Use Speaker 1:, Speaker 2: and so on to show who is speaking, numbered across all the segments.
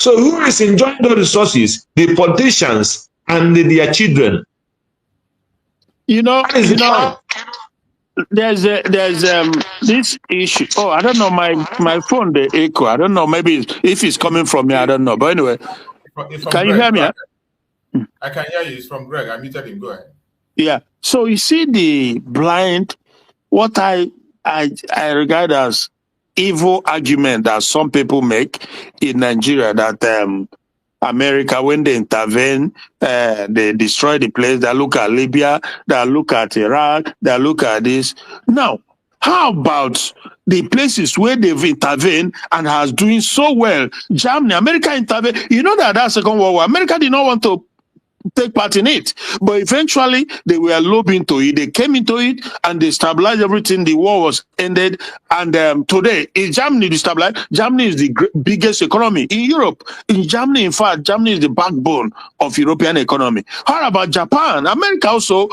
Speaker 1: So who is enjoying those resources? The politicians and their children.
Speaker 2: There's this issue. Oh, I don't know, my phone the echo. I don't know, maybe if it's coming from me, I don't know. But anyway,
Speaker 3: it's from
Speaker 2: can
Speaker 3: Greg.
Speaker 2: you hear me?
Speaker 3: I can hear you. It's from Greg. I muted him. Go ahead.
Speaker 2: Yeah. So you see the blind, what I regard as evil argument that some people make in Nigeria that America, when they intervene, they destroy the place. They look at Libya, they look at Iraq, they look at this. Now, how about the places where they've intervened and has doing so well? Germany, America intervened. You know that Second World War, America did not want to take part in it, but eventually they were lobbying to it. They came into it and they stabilized everything. The war was ended, and today is Germany destabilized. Germany is the biggest economy in Europe. In Germany, in fact, Germany is the backbone of European economy. How about Japan? America also,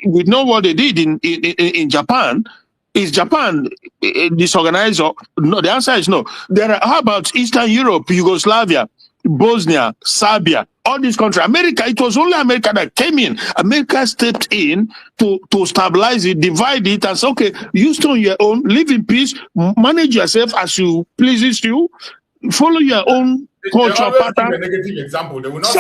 Speaker 2: we know what they did in Japan. Is Japan disorganized? Or no? The answer is no. How about Eastern Europe, Yugoslavia, Bosnia, Serbia, all these countries? America, it was only America that came in. America stepped in to stabilize it, divide it, and say, okay, you stay on your own, live in peace, manage yourself as you pleases you, follow your own culture pattern.
Speaker 3: A negative example. They will not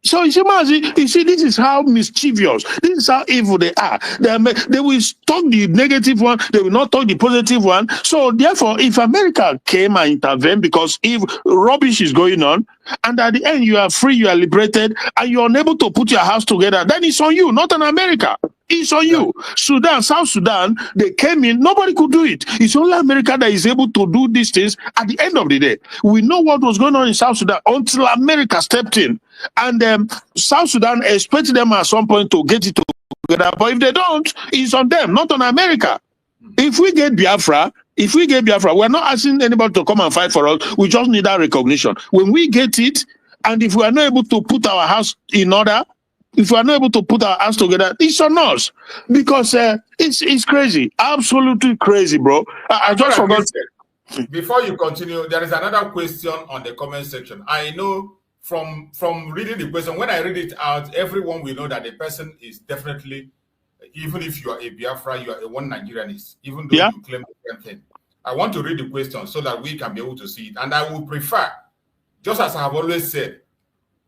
Speaker 2: So you see, Mazi, this is how mischievous, this is how evil they are. They will talk the negative one, they will not talk the positive one. So therefore, if America came and intervened, because if rubbish is going on, and at the end you are free, you are liberated, and you're unable to put your house together, then it's on you, not on America. It's on you. Sudan, South Sudan, they came in, nobody could do it. It's only America that is able to do these things at the end of the day. We know what was going on in South Sudan until America stepped in. And South Sudan expected them at some point to get it together. But if they don't, it's on them, not on America. If we get Biafra, we're not asking anybody to come and fight for us. We just need that recognition. When we get it, and if we are not able to put our house in order, if we are not able to put our hands together, it's on us. Because it's crazy. Absolutely crazy, bro. I just forgot.
Speaker 3: Before you continue, there is another question on the comment section. I know from reading the question, when I read it out, everyone will know that the person is definitely, even if you are a Biafra, you are a one Nigerianist, even though you claim the same thing. I want to read the question so that we can be able to see it. And I will prefer, just as I have always said,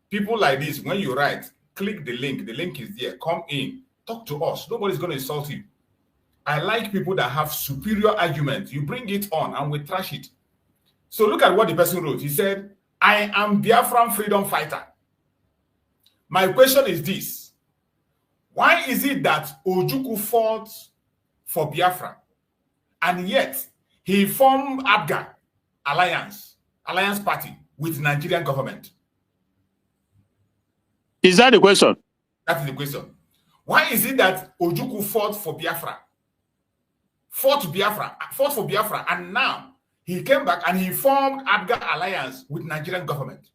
Speaker 3: people like this, when you write, click the link is there, come in, talk to us. Nobody's going to insult you. I like people that have superior arguments. You bring it on and we trash it. So look at what the person wrote. He said, I am Biafran freedom fighter. My question is this. Why is it that Ojukwu fought for Biafra and yet he formed Abga alliance party with Nigerian government?
Speaker 2: Is that the question?
Speaker 3: That is the question. Why is it that Ojukwu fought for Biafra? Fought for Biafra, and now he came back and he formed Abga alliance with Nigerian government.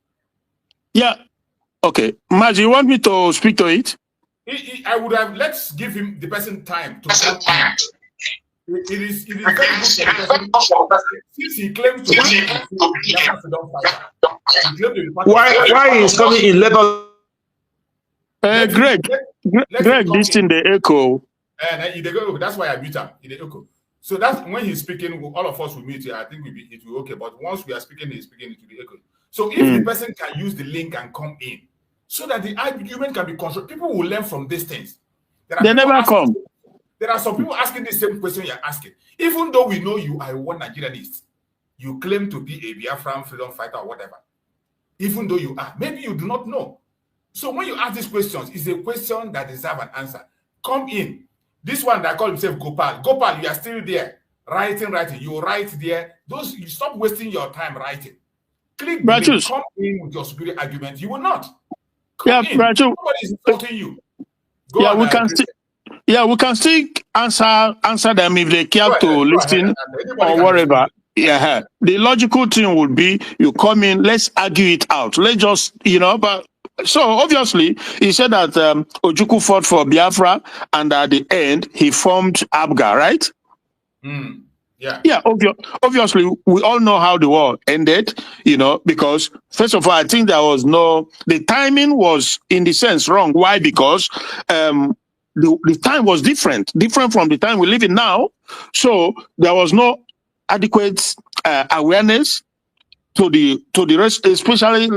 Speaker 2: Yeah. Okay. Mazi, you want me to speak to it?
Speaker 3: I would have, let's give him the person time to come in. It is very good for the person. Since he claims to be a freedom fighter,
Speaker 1: why is coming in? Let us.
Speaker 2: Greg, this in the echo.
Speaker 3: That's why I mute him in the echo. So that's when he's speaking, all of us will mute here. I think it will be okay. But once we are speaking, he's speaking, it will be echo. So if the person can use the link and come in, so that the argument can be controlled, people will learn from these things.
Speaker 2: They never come.
Speaker 3: There are some people asking the same question you're asking. Even though we know you are one Nigerianist, you claim to be a Biafran freedom fighter or whatever. Even though you are, maybe you do not know. So when you ask these questions, it's a question that deserves an answer. Come in. This one that call himself Gopal. Gopal, you are still there. Writing. You write there. You stop wasting your time writing. Click the link, come in with your superior argument. You will not. Come in. Nobody is insulting you.
Speaker 2: We can still answer them if they care to listen or whatever. Yeah. The logical thing would be you come in, let's argue it out. Let's just, but so obviously he said that Ojukwu fought for Biafra and at the end he formed Abga, right?
Speaker 3: Yeah.
Speaker 2: Yeah, obviously, we all know how the war ended, because first of all, I think the timing was in the sense wrong. Why? Because the time was different from the time we live in now. So there was no adequate awareness to the rest, especially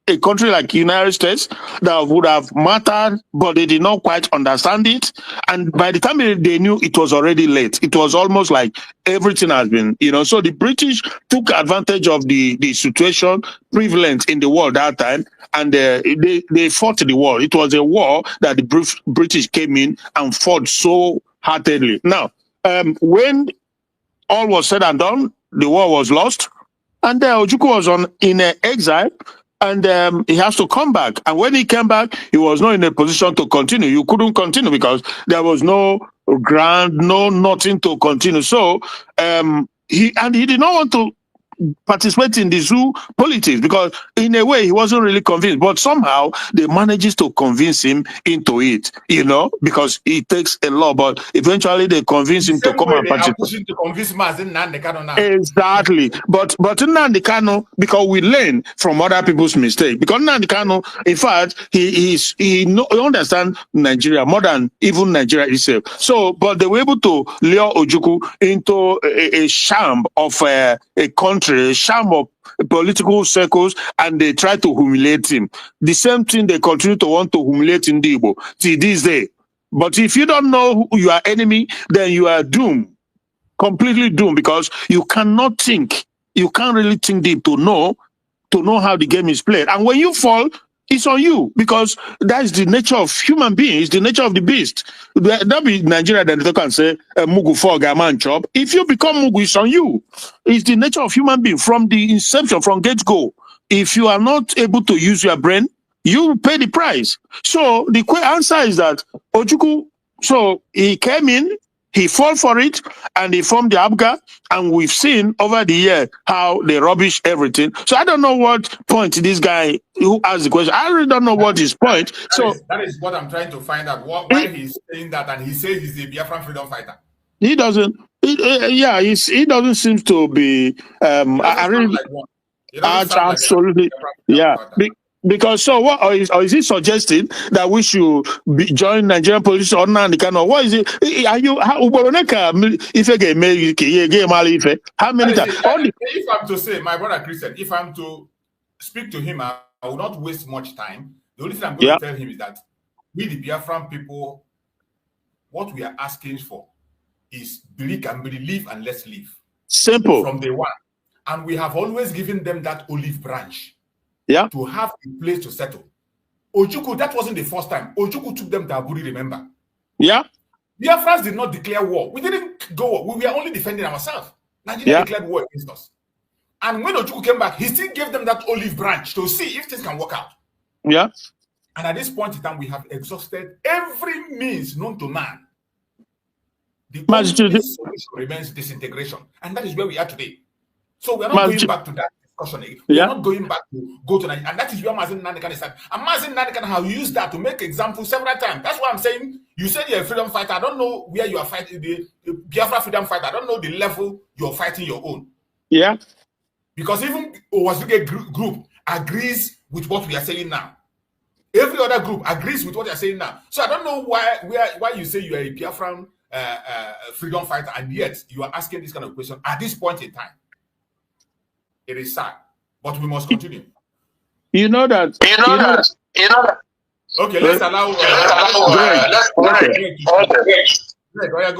Speaker 2: a country like United States that would have mattered, but they did not quite understand it. And by the time they knew, it was already late. It was almost like everything has been, So the British took advantage of the situation prevalent in the world that time, and they fought the war. It was a war that the British came in and fought so heartedly. Now, when all was said and done, the war was lost. And Ojukwu was in exile, and he has to come back. And when he came back, he was not in a position to continue. You couldn't continue because there was no ground, nothing to continue. So he did not want to participate in the zoo politics because in a way he wasn't really convinced, but somehow they manages to convince him into it, because it takes a lot, but eventually they convince him to come and participate.
Speaker 3: Pushing to convince Mazi Nnamdi Kanu now.
Speaker 2: Exactly. But Nnamdi Kanu, because we learn from other people's mistakes, because Nnamdi Kanu, in fact, he understands Nigeria more than even Nigeria itself. So, but they were able to lure Ojukwu into a sham of a country, a sham of political circles, and they try to humiliate him. The same thing they continue to want to humiliate Igbo till this day. But if you don't know who you are enemy, then you are doomed, completely doomed, because you cannot think, you can't really think deep to know how the game is played. And when you fall, it's on you, because that is the nature of human beings, the nature of the beast. That be Nigeria that they can say Mugu for man chop. If you become Mugu, it's on you. It's the nature of human being from the inception, from get go. If you are not able to use your brain, you pay the price. So the quick answer is that Ojukwu, so he came in, he fought for it, and he formed the Abuja, and we've seen over the year how they rubbish everything. So I don't know what point this guy who asked the question, I really don't know what his point.
Speaker 3: That is what I'm trying to find out. Why he's saying that, and he says he's a Biafran freedom fighter.
Speaker 2: He doesn't. He doesn't seem to be. I really. Absolutely. Yeah. Because so what, or is he suggesting that we should join Nigerian police or Nnamdi Kanu? What is it? Are you how many times?
Speaker 3: If I'm to say, my brother Christian, if I'm to speak to him, I will not waste much time. The only thing I'm going to tell him is that we, the Biafran people, what we are asking for is believe and let's live.
Speaker 2: Simple.
Speaker 3: From day one. And we have always given them that olive branch.
Speaker 2: Yeah.
Speaker 3: To have a place to settle. Ojukwu, that wasn't the first time. Ojukwu took them to Aburi, remember?
Speaker 2: Yeah.
Speaker 3: Biafrans did not declare war. We didn't go. We were only defending ourselves. Nigeria declared war against us. And when Ojukwu came back, he still gave them that olive branch to see if things can work out.
Speaker 2: Yeah.
Speaker 3: And at this point in time, we have exhausted every means known to man. The only solution remains disintegration. And that is where we are today. So we are not going back to that. We are not going back to go to Nigeria. And that is where Mazi Nnamdi Kanu started. And Mazi Nnamdi Kanu have used that to make examples several times. That's why I'm saying, you said you're a freedom fighter. I don't know where you are fighting, the Biafra freedom fighter. I don't know the level you're fighting your own.
Speaker 2: Yeah.
Speaker 3: Because even Owasuge group agrees with what we are saying now. Every other group agrees with what you're saying now. So I don't know why you say you are a Biafran freedom fighter, and yet you are asking this kind of question at this point in time. It is sad, but we must continue.
Speaker 2: You know that.
Speaker 3: Okay, let's allow. Go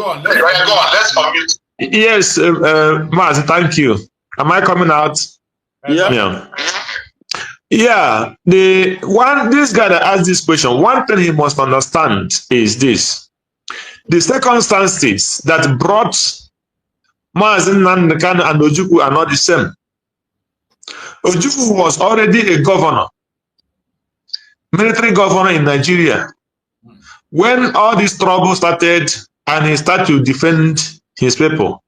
Speaker 3: on. Let's unmute.
Speaker 1: Yes, Mazi, thank you. Am I coming out?
Speaker 2: Yeah.
Speaker 1: Yeah. This guy that asked this question, one thing he must understand is this: the circumstances that brought Mazi Nnamdi Kanu and Ojukwu are not the same. Ojukwu was already a governor, military governor in Nigeria, when all this trouble started and he started to defend his people.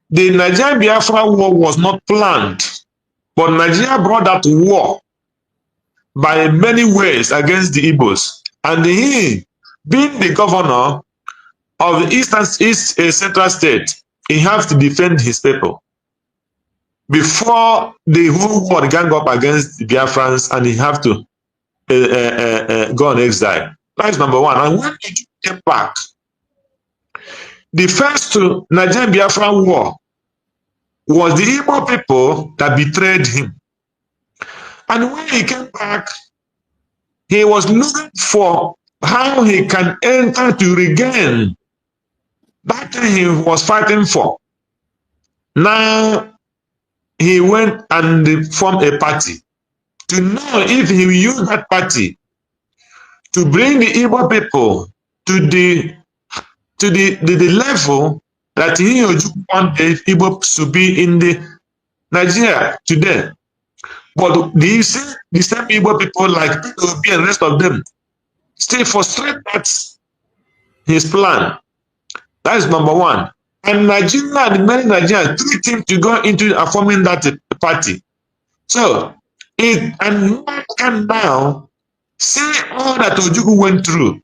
Speaker 1: The Nigerian Biafra war was not planned, but Nigeria brought that war by many ways against the Igbos. And he, being the governor of the East Central State, he has to defend his people before the whole world gang up against the Biafrans, and he have to go on exile. That's number one. And when he came back, the first Nigerian Biafran war was the Igbo people that betrayed him. And when he came back, he was looking for how he can enter to regain that thing he was fighting for. Now, he went and formed a party to know if he will use that party to bring the Igbo people to the level that he want the Igbo to be in the Nigeria today. But the same Igbo people like Obi and the rest of them still frustrate that his plan. That is number one. And Nigeria and many Nigerians treat him to go into forming that party. So and one can now see all that Ojukwu went through.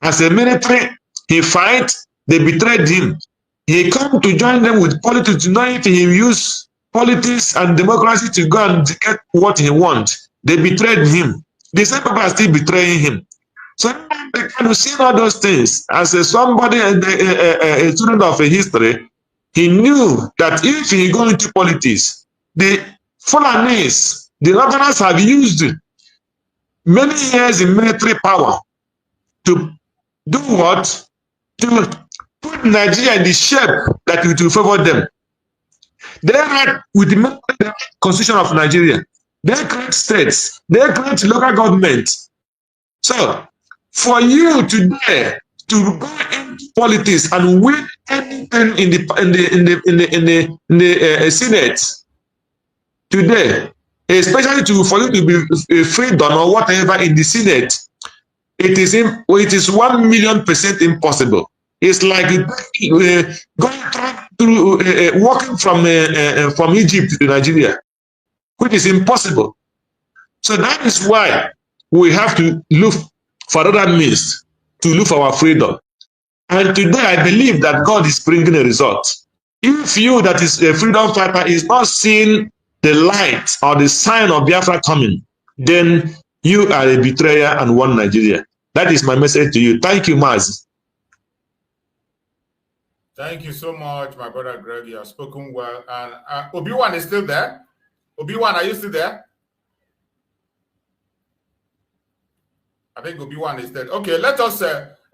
Speaker 1: As a military, he fight, they betrayed him. He come to join them with politics to know if he use politics and democracy to go and get what he wants. They betrayed him. The same people are still betraying him. So they kind of see all those things. As somebody, a student of history, he knew that if he go into politics, the Fulanese, the Northerners have used many years in military power to do what? To put Nigeria in the shape that it will favor them. They had with the constitution of Nigeria. They create states. They create local government. So, for you today to go into politics and win anything in the Senate today, especially for you to be freedom or whatever in the Senate, it is 1,000,000% impossible. It's like going through walking from Egypt to Nigeria, which is impossible. So that is why we have to look for other means to look for our freedom. And today I believe that God is bringing a result. If you that is a freedom fighter is not seeing the light or the sign of Biafra coming, then you are a betrayer and one Nigeria. That is my message to you. Thank you, Mazi.
Speaker 3: Thank you so much, my brother Greg. You have spoken well. And Obi-Wan is still there. Obi-Wan, are you still there? I think Obi-Wan is dead. Okay, let us.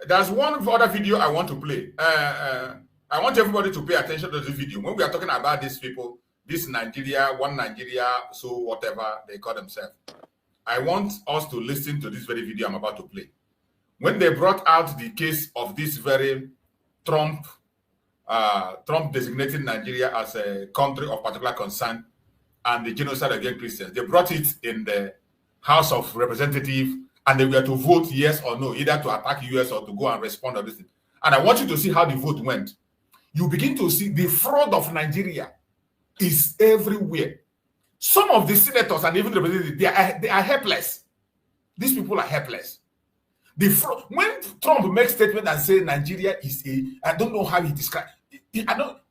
Speaker 3: There's one other video I want to play. I want everybody to pay attention to this video. When we are talking about these people, this Nigeria, one Nigeria, so whatever they call themselves, I want us to listen to this very video I'm about to play. When they brought out the case of this very Trump designating Nigeria as a country of particular concern and the genocide against Christians, they brought it in the House of Representatives, and they were to vote yes or no, either to attack US or to go and respond to this thing. And I want you to see how the vote went. You begin to see the fraud of Nigeria is everywhere. Some of the senators and even the representatives, they are helpless. These people are helpless. When Trump makes statement and say Nigeria is I don't know how he describes it.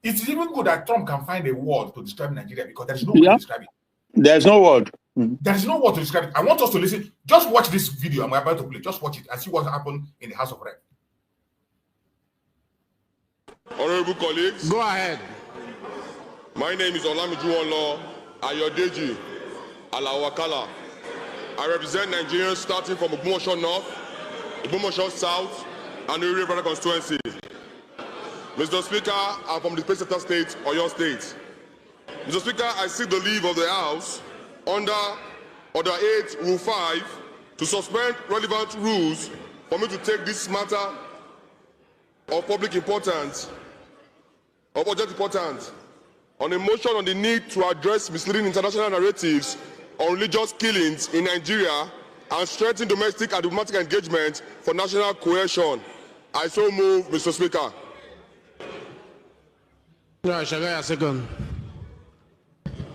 Speaker 3: It's even good that Trump can find a word to describe Nigeria because there is no word to describe it.
Speaker 2: There's no word.
Speaker 3: There is no word to describe it. I want us to listen. Just watch this video I'm about to play. Just watch it and see what happened in the House of Rep.
Speaker 4: Honorable colleagues.
Speaker 5: Go ahead.
Speaker 4: My name is Olamijuwonlo Ayodeji Alawakala. I represent Nigerians starting from Ogbomoso North, Ogbomoso South, and the River constituency. Mr. Speaker, I'm from the Paysetter State, Oyo State. Mr. Speaker, I seek the leave of the House under Order 8, Rule 5, to suspend relevant rules for me to take this matter of public importance, of urgent importance, on a motion on the need to address misleading international narratives on religious killings in Nigeria and strengthen domestic and diplomatic engagement for national cohesion. I so move, Mr. Speaker.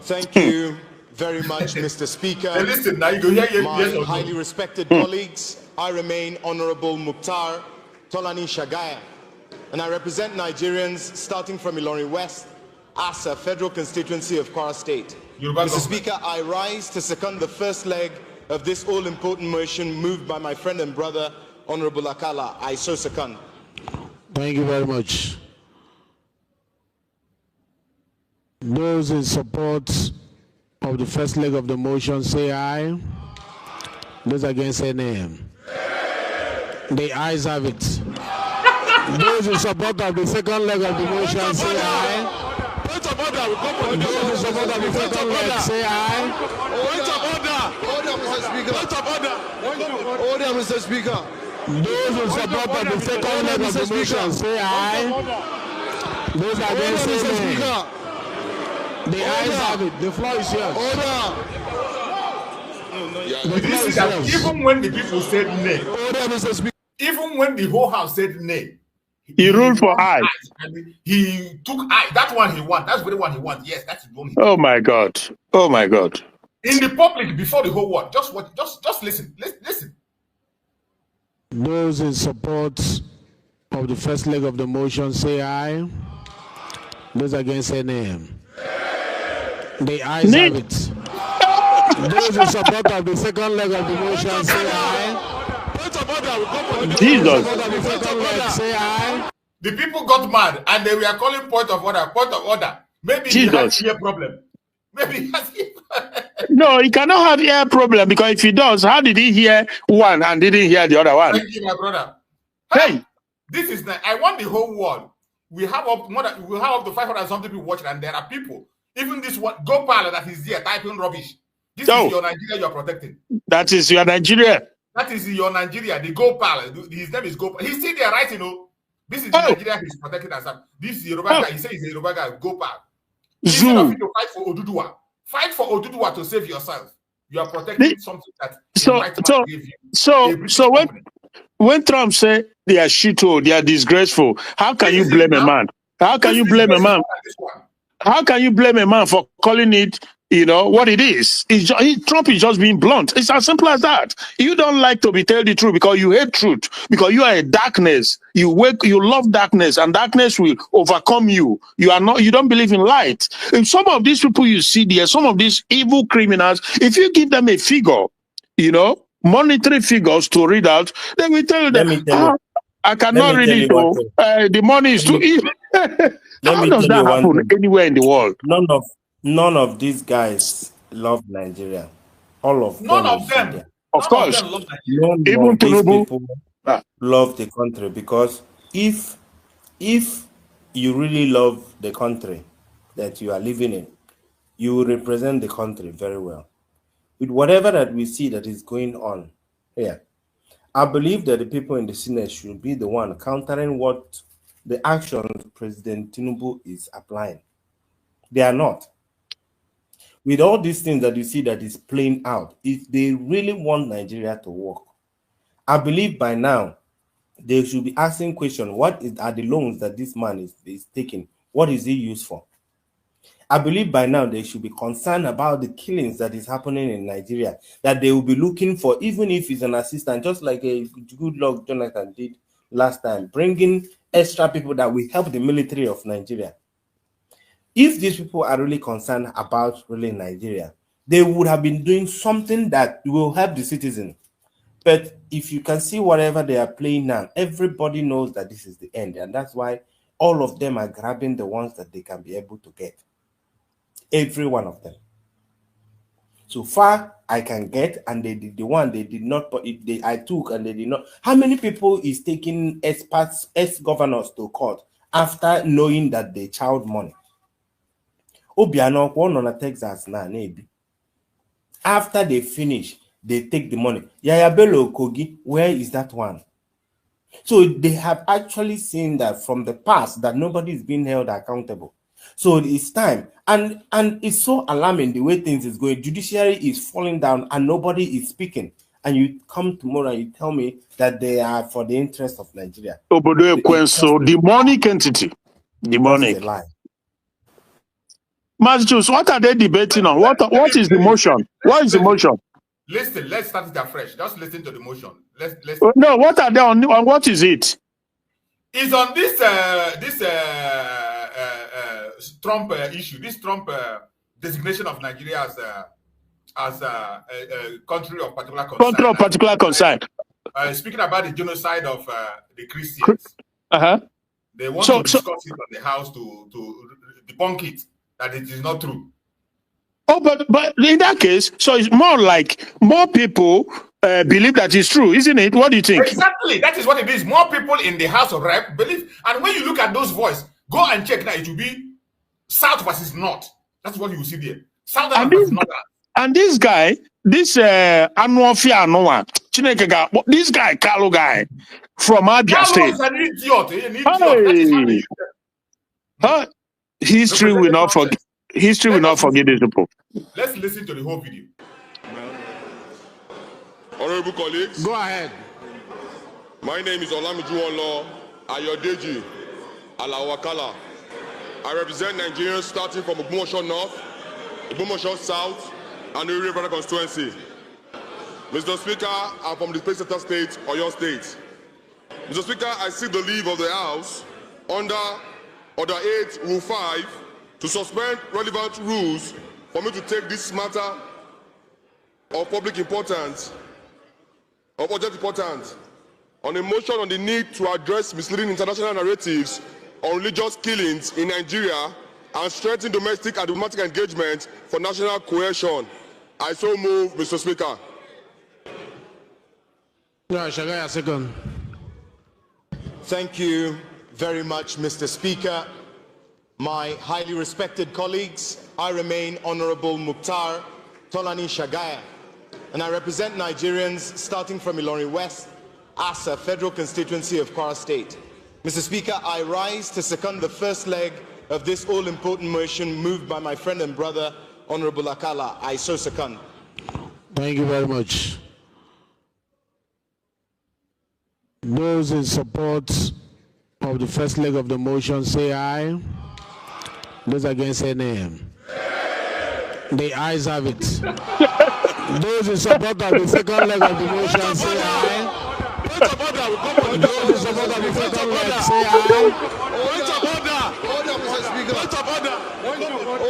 Speaker 5: Thank you very much, Mr. Speaker.
Speaker 3: Hey, listen, now you go hear
Speaker 5: My
Speaker 3: yes or no.
Speaker 5: highly respected colleagues, I remain Honorable Mukhtar Tolani Shagaya. and I represent Nigerians starting from Ilorin West, Asa, Federal Constituency of Kwara State. Mr. Speaker, I rise to second the first leg of this all-important motion moved by my friend and brother, Honorable Akala. I so second.
Speaker 6: Thank you very much. Those in support of the first leg of the motion say aye. Those against say nay. The ayes have it. Those in support of the second leg of the motion say aye. Those in support of the second leg say aye.
Speaker 5: Order, Mr. Speaker. Order, Mr. Speaker.
Speaker 6: Those in support of the second leg of the motion say aye. Those against say nay. The ayes have it. The floor is yours.
Speaker 5: Order.
Speaker 3: You see that even when the people said nay,
Speaker 5: Order, Mr. Speaker.
Speaker 3: even when the whole house said nay,
Speaker 2: He ruled for aye.
Speaker 3: And he took aye. That one he wants. That's the very one he wants. Yes, that's the one he wants.
Speaker 2: Oh my God. Oh my God.
Speaker 3: In the public, before the whole world. Just what? Just listen. Listen.
Speaker 6: Those in support of the first leg of the motion say aye. Those against say nay. The ayes have it. Those in support of the second leg of the motion say aye.
Speaker 2: Jesus.
Speaker 6: Those in support of the second leg say aye.
Speaker 3: The people got mad and they were calling point of order. Point of order. Maybe
Speaker 2: Jesus.
Speaker 3: he has ear problem. Maybe he has ear problem.
Speaker 2: No, he cannot have ear problem because if he does, how did he hear one and didn't hear the other one?
Speaker 3: Thank you, my brother.
Speaker 2: Hey,
Speaker 3: This is I want the whole world. We have up to 500 and something people watching, and there are people. Even this one, Gopal that is here typing rubbish. This is your Nigeria you're protecting.
Speaker 2: that is your Nigeria.
Speaker 3: That is your Nigeria. The Gopal. His name is Gopal. He's still there, right? You know. This is the Nigeria he's protecting us. This is Yoruba guy. He says he's a Yoruba guy. Gopal. Instead of you to fight for Oduduwa, fight for Oduduwa to save yourself. You are protecting something that gave you.
Speaker 2: So when Trump said they are shithole, they are disgraceful, how can you blame a man? How can you blame a man? How can you blame a man for calling it, what it is? Trump is just being blunt. It's as simple as that. You don't like to be tell the truth because you hate truth, because you are a darkness. You love darkness, and darkness will overcome you. You don't believe in light. If some of these people you see there, some of these evil criminals, if you give them a figure, monetary figures to read out, they will tell you that I cannot read it. The money is too evil. How does that happen anywhere in the world?
Speaker 7: None of these guys love Nigeria. All of them.
Speaker 3: None of them.
Speaker 2: Of course.
Speaker 7: Even these people love the country, because if you really love the country that you are living in, you will represent the country very well. With whatever that we see that is going on here, I believe that the people in the Senate should be the one countering what the actions President Tinubu is applying. They are not. With all these things that you see that is playing out, if they really want Nigeria to work, I believe by now they should be asking questions. What are the loans that this man is taking? What is he used for? I believe by now they should be concerned about the killings that is happening in Nigeria, that they will be looking for, even if it's an assistant, just like a good luck Jonathan did last time, bringing extra people that will help the military of Nigeria. If these people are really concerned about really Nigeria, they would have been doing something that will help the citizen. But if you can see whatever they are playing now, everybody knows that this is the end. And that's why all of them are grabbing the ones that they can be able to get. Every one of them. So far, I can get, and they did the one they did not, but I took and they did not. How many people is taking experts, ex-governors to court after knowing that they child money? Obiano, one on Texas now, maybe. After they finish, they take the money. Yaya Bello Kogi, where is that one? So they have actually seen that from the past that nobody is being held accountable. So it's time, and it's so alarming the way things is going. Judiciary is falling down and nobody is speaking. And you come tomorrow and you tell me that they are for the interest of Nigeria.
Speaker 2: So demonic entity. Demonic. Mazi, what are they debating on? What is the motion? What is the motion?
Speaker 3: Listen, let's start it afresh. Just listen to the motion. Let's
Speaker 2: No, what are they on? What is it?
Speaker 3: is on this Trump issue, this Trump designation of Nigeria as a country of particular concern.
Speaker 2: Country of particular concern.
Speaker 3: Speaking about the genocide of the Christians. They want to discuss it on the House to debunk it, that it is not true.
Speaker 2: Oh, but in that case, so it's more like more people believe that it's true, isn't it? What do you think?
Speaker 3: Exactly. That is what it is. More people in the House of Rep believe. And when you look at those voices, go and check now. It will be South versus North. That's what you will see there. South versus North.
Speaker 2: And this guy, this Anwafia Noah, this guy, Carlo guy, from Abuja State.
Speaker 3: Is an idiot. That is how they
Speaker 2: history will not forget. History will not forget these people.
Speaker 3: Let's listen to the whole video.
Speaker 4: Honorable colleagues.
Speaker 6: Go ahead.
Speaker 4: My name is Olamide Ayodeji Alawakala. I represent Nigerians starting from Obuja North, Obuja South, and the Biafra constituency. Mr. Speaker, I'm from the Pacific State, Oyo State. Mr. Speaker, I seek the leave of the House under Order 8, Rule 5, to suspend relevant rules for me to take this matter of public importance, of urgent importance, on a motion on the need to address misleading international narratives on religious killings in Nigeria and strengthen domestic and diplomatic engagement for national cohesion. I so move, Mr. Speaker.
Speaker 6: Shagaya, second.
Speaker 5: Thank you very much, Mr. Speaker. My highly respected colleagues, I remain Honorable Mukhtar Tolani Shagaya, and I represent Nigerians starting from Ilorin West, Asa, Federal Constituency of Kwara State. Mr. Speaker, I rise to second the first leg of this all-important motion moved by my friend and brother, Honorable Akala. I so second.
Speaker 6: Thank you very much. Those in support of the first leg of the motion say aye. Those against say nay. The ayes have it. Those in support of the second leg of the motion say aye. Those in support of the second leg say aye.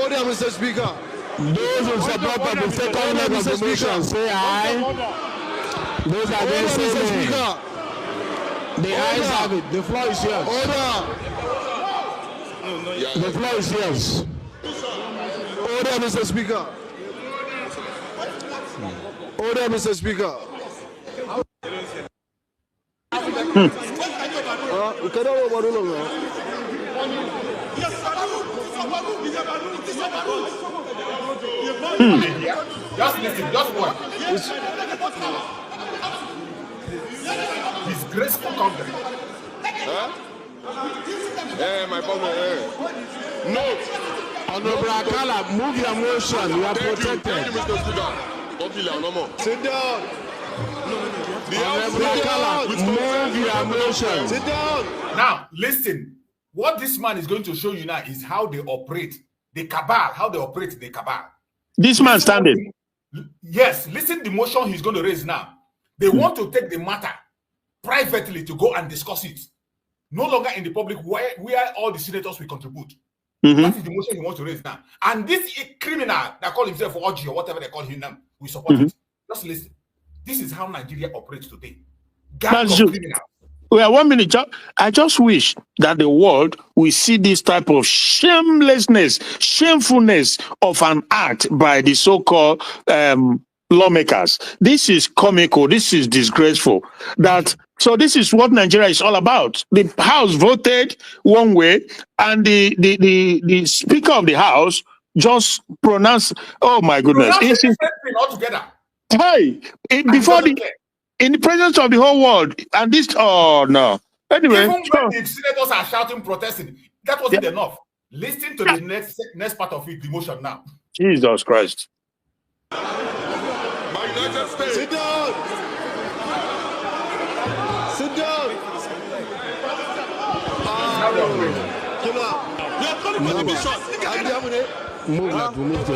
Speaker 8: Order, Mr. Speaker.
Speaker 6: Those in support of the second leg of the motion say aye. Those against say nay. The ayes have it. The floor is yours.
Speaker 8: Order.
Speaker 6: The floor is yours.
Speaker 8: Order, Mr. Speaker. Order, Mr. Speaker. We cannot overrule him.
Speaker 3: Just listen, just watch. Disgraceful country.
Speaker 4: My partner, Note.
Speaker 6: Honorable Akala, move your motion. You are protected.
Speaker 4: Thank you, Mr. Speaker. Don't kill her no more.
Speaker 8: Sit down.
Speaker 6: Honorable Akala, move your motion.
Speaker 8: Sit down.
Speaker 3: Now, listen. What this man is going to show you now is how they operate the cabal, how they operate the cabal.
Speaker 2: This man standing.
Speaker 3: Yes, listen the motion he's going to raise now. They want to take the matter privately to go and discuss it. No longer in the public where all the senators will contribute. That is the motion he wants to raise now. And this criminal that call himself OG or whatever they call him now, we support it. Just listen. This is how Nigeria operates today. Gang of criminals.
Speaker 2: Well, 1 minute. I just wish that the world will see this type of shamelessness, shamefulness of an act by the so-called lawmakers. This is comical. This is disgraceful. So this is what Nigeria is all about. The House voted one way, and the Speaker of the House just pronounced. Oh my goodness!
Speaker 3: Altogether.
Speaker 2: Hey, in the presence of the whole world, and this. Oh no. Anyway,
Speaker 3: even when the senators are shouting, protesting, that wasn't enough. Listen to the next part of it, the motion now.
Speaker 2: Jesus Christ.
Speaker 4: My United States.
Speaker 8: Sit down. Sit down.
Speaker 6: Move that. We move to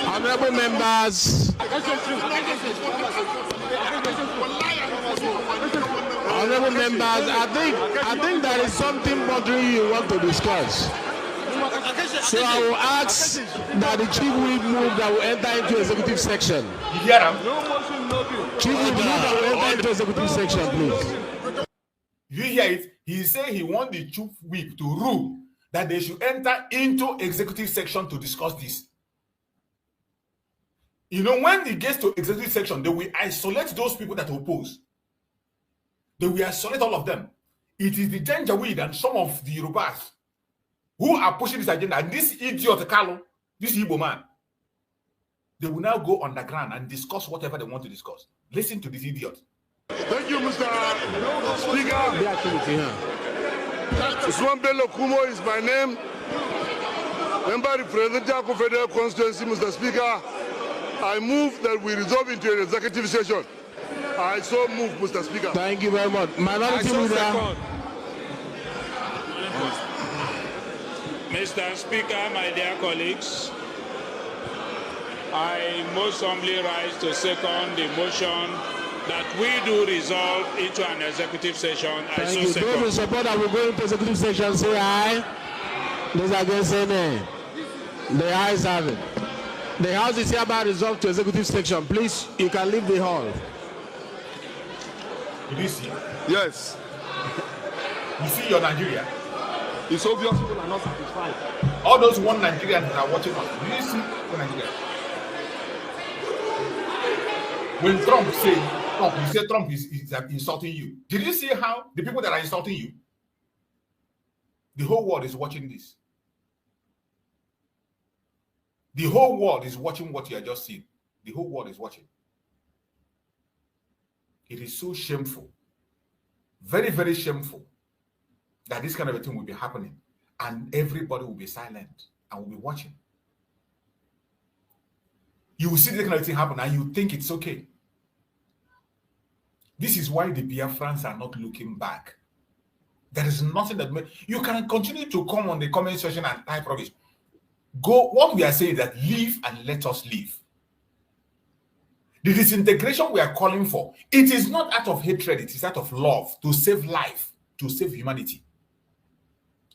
Speaker 6: Honorable members. Honorable members, I think there is something bothering you want to discuss. So I will ask that the chief whip move that will enter into executive section.
Speaker 3: You hear him?
Speaker 6: Chief whip move that will enter into executive section, please.
Speaker 3: You hear it? He said he wants the chief whip to rule that they should enter into executive section to discuss this. You know, when it gets to executive section, they will isolate those people that oppose. They will isolate all of them. It is the Janjaweed and some of the Yorubas who are pushing this agenda. And this idiot, Carlo, this Igbo man, they will now go underground and discuss whatever they want to discuss. Listen to this idiot.
Speaker 8: Thank you, Mr. Speaker. Usman Bello Kumo is my name. Member representing Jako Federal Constituency, Mr. Speaker. I move that we resolve into an executive session. I so move, Mr. Speaker.
Speaker 6: Thank you very much. Minority Leader.
Speaker 9: Mr. Speaker, my dear colleagues, I most humbly rise to second the motion that we do resolve into an executive session.
Speaker 6: Thank you. Those in support that we go into executive session, say aye. Those against, say nay. The ayes have it. The House is hereby resolved to executive section. Please, you can leave the hall.
Speaker 3: Did you see?
Speaker 8: Yes.
Speaker 3: You see your Nigeria?
Speaker 8: It's obvious people are not satisfied.
Speaker 3: All those one Nigerians that are watching us, do you see one Nigeria? When Trump said, you say Trump is insulting you. Did you see how the people that are insulting you, the whole world is watching this. The whole world is watching what you are just seeing. The whole world is watching. It is so shameful, very, very shameful, that this kind of a thing will be happening and everybody will be silent and will be watching. You will see this kind of thing happen and you think it's okay. This is why the Biafrans are not looking back. There is nothing that you can continue to come on the comment section and type rubbish. Go, what we are saying is that live and let us live. The disintegration we are calling for, it is not out of hatred, it is out of love, to save life, to save humanity.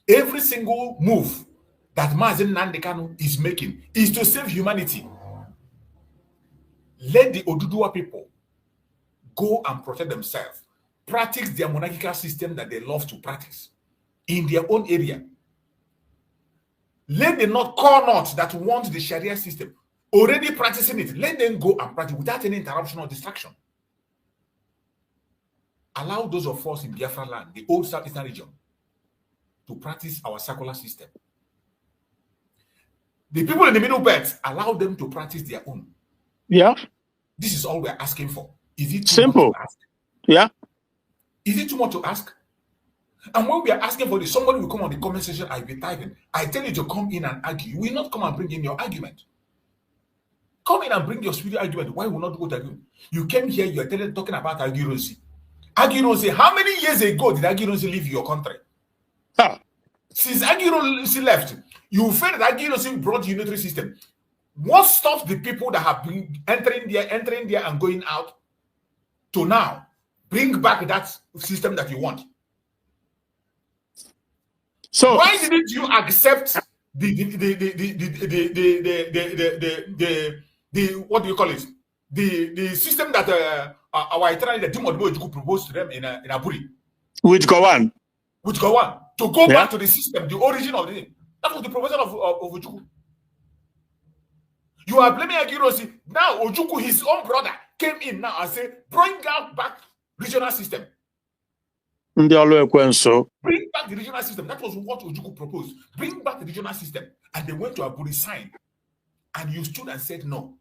Speaker 3: Every single move that Mazi Nnamdi Kanu is making is to save humanity. Let the Oduduwa people go and protect themselves, practice their monarchical system that they love to practice in their own area. Let the North core North that want the Sharia system already practicing it, let them go and practice without any interruption or distraction. Allow those of us in Biafra land, the old Southeastern region, to practice our secular system. The people in the Middle Belt, allow them to practice their own.
Speaker 2: Yeah.
Speaker 3: This is all we're asking for. Is it too
Speaker 2: simple?
Speaker 3: Much to ask?
Speaker 2: Yeah.
Speaker 3: Is it too much to ask? And when we are asking for this, somebody will come on the comment section, I'll be typing. I tell you to come in and argue. You will not come and bring in your argument. Come in and bring your spiritual argument. Why will not go to argue? You came here, you are talking about Aguironsi. Aguironsi, how many years ago did Aguironsi leave your country?
Speaker 2: Huh.
Speaker 3: Since Aguironsi left, you felt that Aguironsi brought unitary system. What stops the people that have been entering there and going out to now bring back that system that you want? So why didn't you accept the what do you call it? The system that our eternal leader Dimodibo proposed to them in Aburi?
Speaker 2: Which go on?
Speaker 3: Which go on? To go back to the system, the origin of the thing. That was the proposal of Ojukwu. You are blaming Aguironsi. Now Ojukwu, his own brother, came in now and said, bring out back regional system. Bring back the regional system. That was what Ojukwu proposed. Bring back the regional system. And they went to Aburi, signed. And you stood and said no.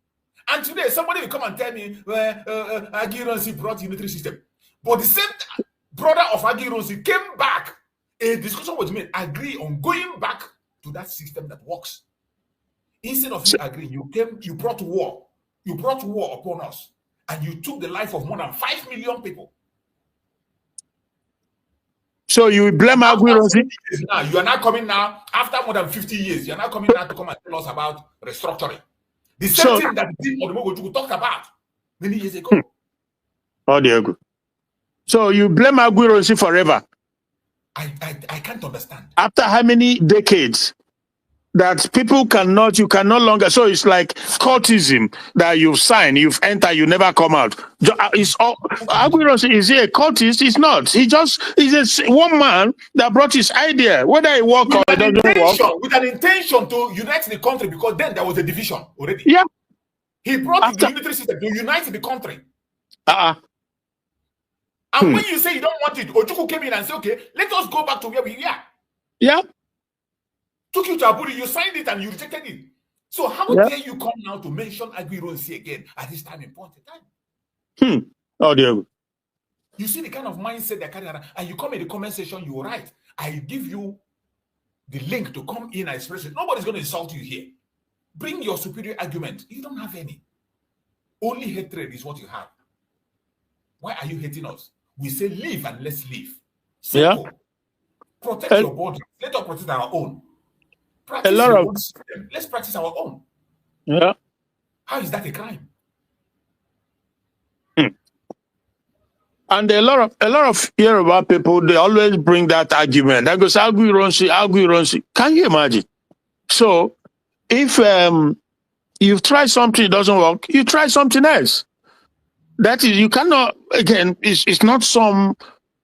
Speaker 3: And today, somebody will come and tell me, Aguironsi brought unitary system. But the same brother of Aguironsi came back. A discussion was made, agree on going back to that system that works. Instead of you agreeing, you brought war. You brought war upon us. And you took the life of more than 5 million people.
Speaker 2: So you blame Aguironsi?
Speaker 3: Now you are not coming now after more than 50 years. You are not coming now to come and tell us about restructuring. The same thing that the team of the Mogojuku talked about many years ago.
Speaker 2: Oh, Diego. So you blame Aguironsi forever.
Speaker 3: I can't understand.
Speaker 2: After how many decades that people cannot, you can no longer, so it's like cultism that you've signed, you've entered, you never come out. It's all, Aguironsi, is he a cultist? He's not. He's one man that brought his idea, whether it works or it doesn't work.
Speaker 3: With an intention to unite the country, because then there was a division already.
Speaker 2: Yeah.
Speaker 3: He brought the unitary system to unite the country. And when you say you don't want it, Ojukwu came in and said, okay, let us go back to where we are.
Speaker 2: Yeah.
Speaker 3: Took you to Abuja, you signed it and you rejected it. So how dare you come now to mention Aguironsi again at this time important time?
Speaker 2: Oh, Diego.
Speaker 3: You see the kind of mindset they're carrying around, and you come in the comment section, you write, I give you the link to come in and express it. Nobody's going to insult you here. Bring your superior argument. You don't have any. Only hatred is what you have. Why are you hating us? We say live and let's live. Simple. Yeah. Protect your body. Let us protect our own. Practice let's practice our own.
Speaker 2: Yeah.
Speaker 3: How is that a crime?
Speaker 2: And a lot of Yoruba people, they always bring that argument. That goes, Aguironsi. Can you imagine? So if you've tried something, it doesn't work, you try something else. That is, you cannot, again, it's not some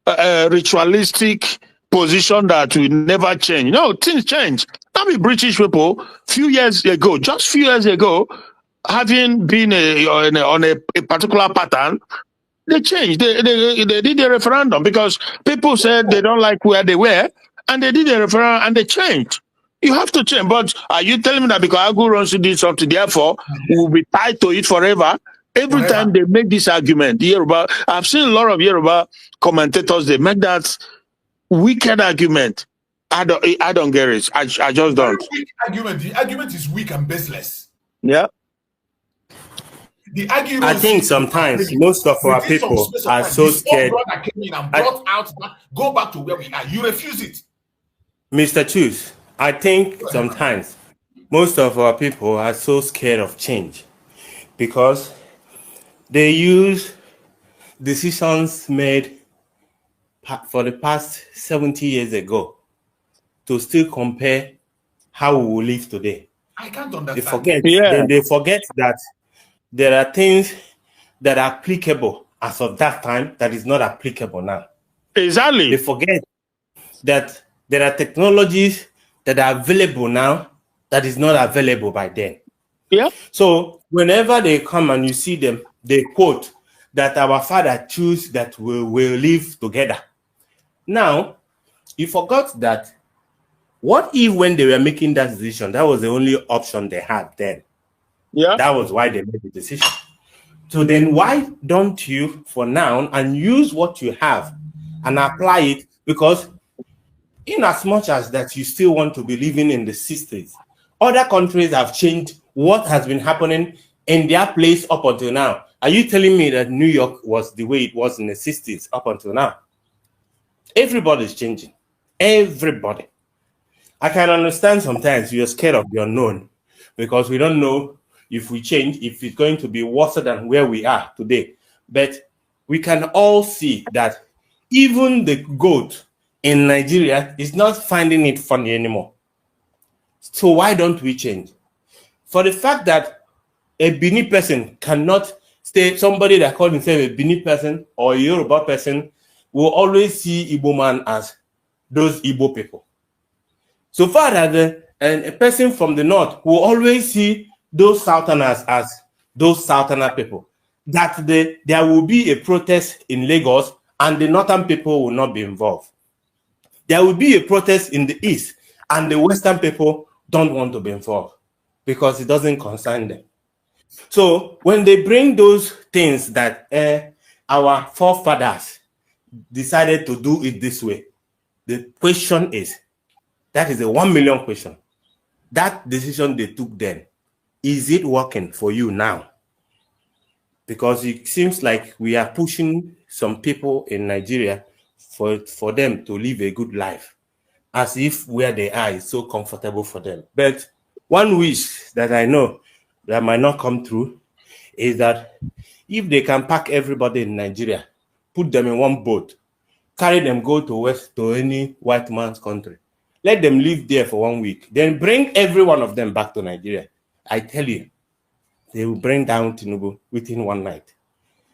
Speaker 2: ritualistic position that will never change. No, things change. Not be British people, just few years ago, having been on a particular pattern, they changed. They did a referendum because people said they don't like where they were, and they did a referendum and they changed. You have to change. But are you telling me that because Aguironsi did something, therefore we'll be tied to it forever? Every time they make this argument, Yoruba, I've seen a lot of Yoruba commentators, they make that wicked argument. I don't get it. I just don't.
Speaker 3: Weak argument. The argument is weak and baseless.
Speaker 2: Yeah.
Speaker 7: I think sometimes most of our people are so scared.
Speaker 3: Came in and brought out that, go back to where we are. You refuse it.
Speaker 7: Mr. Chus, I think sometimes most of our people are so scared of change because they use decisions made for the past 70 years ago to still compare how we will live today.
Speaker 3: I can't understand.
Speaker 7: They forget that there are things that are applicable as of that time that is not applicable now.
Speaker 2: Exactly.
Speaker 7: They forget that there are technologies that are available now that is not available by then.
Speaker 2: Yeah.
Speaker 7: So whenever they come and you see them, they quote that our father choose that we will live together. Now, you forgot that what if when they were making that decision, that was the only option they had then?
Speaker 2: Yeah.
Speaker 7: That was why they made the decision. So then why don't you, for now, and use what you have and apply it? Because in as much as that you still want to be living in the 60s, other countries have changed what has been happening in their place up until now. Are you telling me that New York was the way it was in the 60s up until now? Everybody's changing. Everybody. I can understand sometimes you're scared of the unknown because we don't know if we change, if it's going to be worse than where we are today. But we can all see that even the goat in Nigeria is not finding it funny anymore. So why don't we change? For the fact that a Bini person cannot stay, somebody that calls himself a Bini person or a Yoruba person will always see Igbo man as those Igbo people. So far as a person from the north will always see those Southerners as those Southerner people. That there will be a protest in Lagos and the northern people will not be involved. There will be a protest in the east and the western people don't want to be involved because it doesn't concern them. So when they bring those things that our forefathers decided to do it this way, the question is, that is a 1 million question. That decision they took then, is it working for you now? Because it seems like we are pushing some people in Nigeria for them to live a good life, as if where they are is so comfortable for them. But one wish that I know that might not come through is that if they can pack everybody in Nigeria, put them in one boat, carry them, go to any white man's country, let them live there for 1 week, then bring every one of them back to Nigeria, I tell you, they will bring down Tinubu within one night.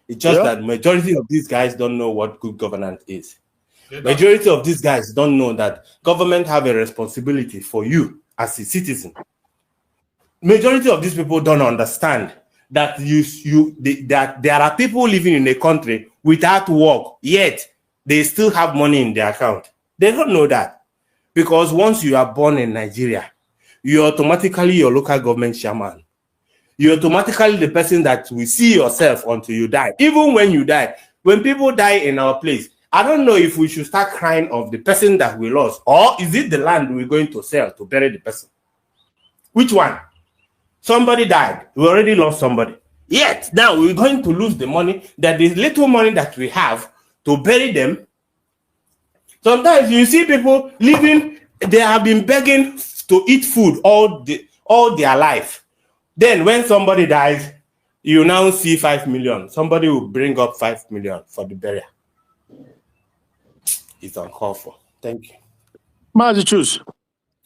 Speaker 7: It's just that majority of these guys don't know what good governance is. Majority of these guys don't know that government have a responsibility for you as a citizen. Majority of these people don't understand that that there are people living in a country without work, yet they still have money in their account. They don't know that. Because once you are born in Nigeria, you're automatically your local government chairman. You're automatically the person that will see yourself until you die. Even when you die, when people die in our place, I don't know if we should start crying of the person that we lost, or is it the land we're going to sell to bury the person? Which one? Somebody died. We already lost somebody. Yet, now we're going to lose the money, that the little money that we have to bury them. Sometimes you see people living, they have been begging to eat food all their life. Then when somebody dies, you now see 5 million. Somebody will bring up 5 million for the burial. It's uncalled for. Thank you.
Speaker 2: Mazi, choose.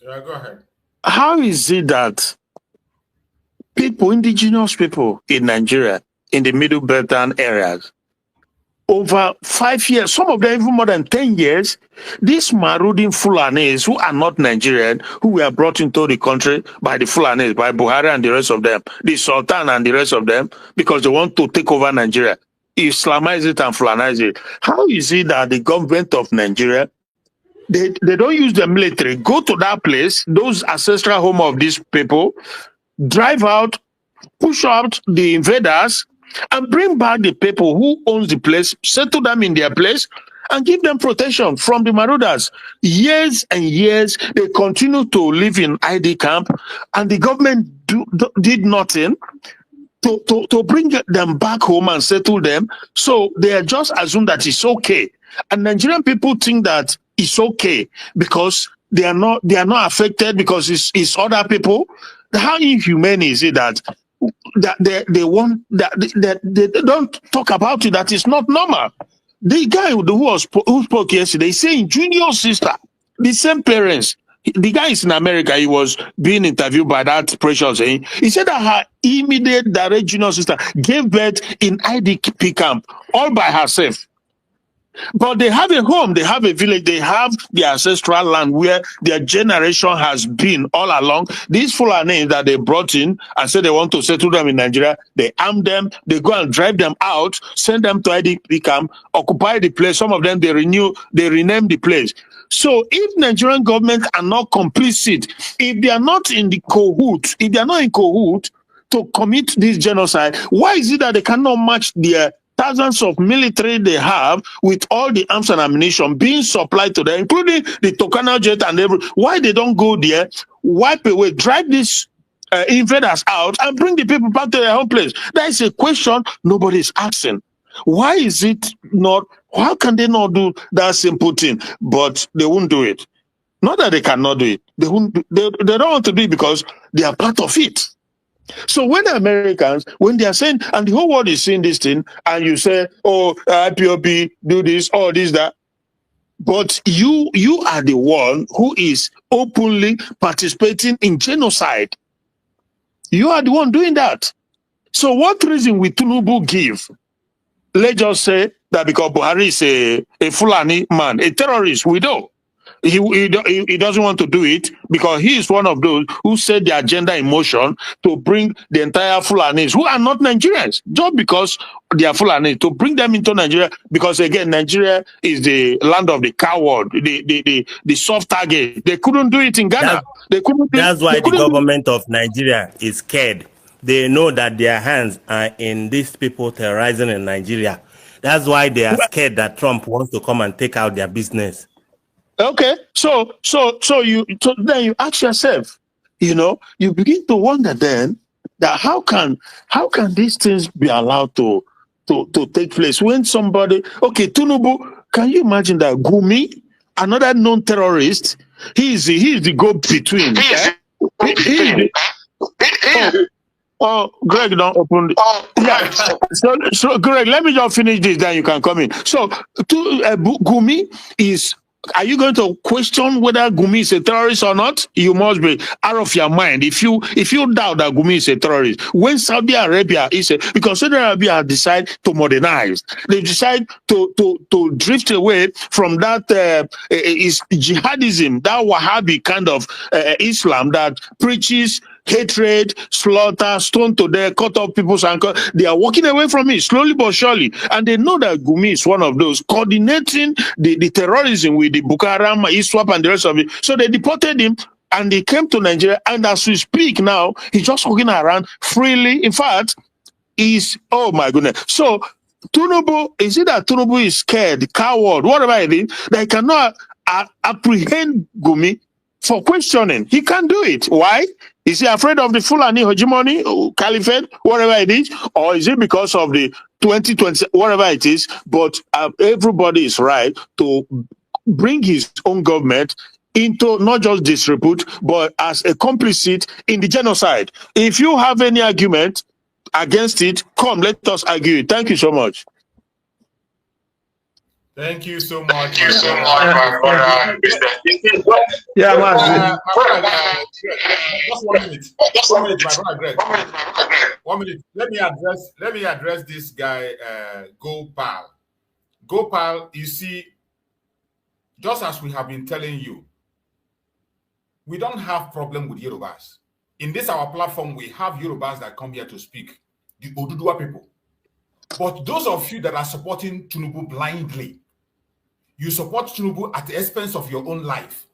Speaker 3: Yeah, go ahead.
Speaker 2: How is it that people, indigenous people in Nigeria, in the Middle Beltland areas, over 5 years, some of them even more than 10 years, these marauding Fulanis who are not Nigerian, who were brought into the country by the Fulanis, by Buhari and the rest of them, the Sultan and the rest of them, because they want to take over Nigeria, Islamize it and Fulanize it. How is it that the government of Nigeria, they don't use the military, go to that place, those ancestral home of these people, drive out, push out the invaders, and bring back the people who owns the place, settle them in their place, and give them protection from the marauders? Years and years, they continue to live in ID camp, and the government did nothing to bring them back home and settle them. So they just assume that it's okay. And Nigerian people think that it's okay because they are not affected because it's other people. How inhumane is it that they want that they don't talk about it, that is not normal? The guy who spoke yesterday is saying junior sister, the same parents. The guy is in America. He was being interviewed by that Precious. He said that her immediate direct junior sister gave birth in IDP camp all by herself. But they have a home, they have a village, they have the ancestral land where their generation has been all along. These Fulani that they brought in and said they want to settle them in Nigeria, they arm them, they go and drive them out, send them to IDP camp, occupy the place. Some of them, they rename the place. So if Nigerian government are not complicit, if they are not in the cahoot, if they are not in cahoot to commit this genocide, why is it that they cannot match their thousands of military they have with all the arms and ammunition being supplied to them, including the Tucano jet and everything? Why they don't go there, wipe away, drive these invaders out and bring the people back to their home place? That is a question nobody is asking. Why is it not? How can they not do that simple thing? But they won't do it. Not that they cannot do it. They won't. They don't want to do it because they are part of it. So when the Americans, when they are saying, and the whole world is seeing this thing, and you say, oh, IPOB, do this, or this, that, but you are the one who is openly participating in genocide. You are the one doing that. So what reason will Tinubu give? Let's just say that because Buhari is a Fulani man, a terrorist, we know. He doesn't want to do it because he is one of those who set the agenda in motion to bring the entire Fulanis, who are not Nigerians, just because they are Fulani, to bring them into Nigeria, because again, Nigeria is the land of the coward, the soft target. They couldn't do it in Ghana.
Speaker 7: That's why the government of Nigeria is scared. They know that their hands are in these people terrorizing in Nigeria. That's why they are scared that Trump wants to come and take out their business.
Speaker 2: Okay, so then you ask yourself, you begin to wonder then that how can these things be allowed to take place when somebody, okay, Tinubu, can you imagine that Gumi, another known terrorist, he is the go-between. Oh, Greg, don't open. Yeah. So, Greg, let me just finish this, then you can come in. So, Gumi is. Are you going to question whether Gumi is a terrorist or not? You must be out of your mind if you doubt that Gumi is a terrorist. When Saudi Arabia is because Saudi Arabia decide to modernize, they decide to drift away from that is jihadism, that Wahhabi kind of Islam that preaches hatred, slaughter, stone to death, cut off people's ankle. They are walking away from it slowly but surely. And they know that Gumi is one of those coordinating the terrorism with the Boko Haram, ISWAP, and the rest of it. So they deported him and he came to Nigeria. And as we speak now, he's just walking around freely. In fact, oh my goodness. So Tinubu, is it that Tinubu is scared, coward, whatever it is, that he cannot apprehend Gumi for questioning? He can't do it. Why? Is he afraid of the Fulani hegemony, caliphate, whatever it is? Or is it because of the 2020, whatever it is? But everybody is right to bring his own government into not just disrepute, but as a complicit in the genocide. If you have any argument against it, come, let us argue. Thank you so much.
Speaker 3: Thank you so much. Thank
Speaker 1: you so much, my brother. Yeah,
Speaker 3: my brother, just 1 minute. 1 minute, my brother Greg. 1 minute. Let me address this guy, Gopal. Gopal, you see, just as we have been telling you, we don't have problem with Yorubas. In this our platform, we have Yorubas that come here to speak, the Oduduwa people. But those of you that are supporting Tinubu blindly, you support Tinubu at the expense of your own life.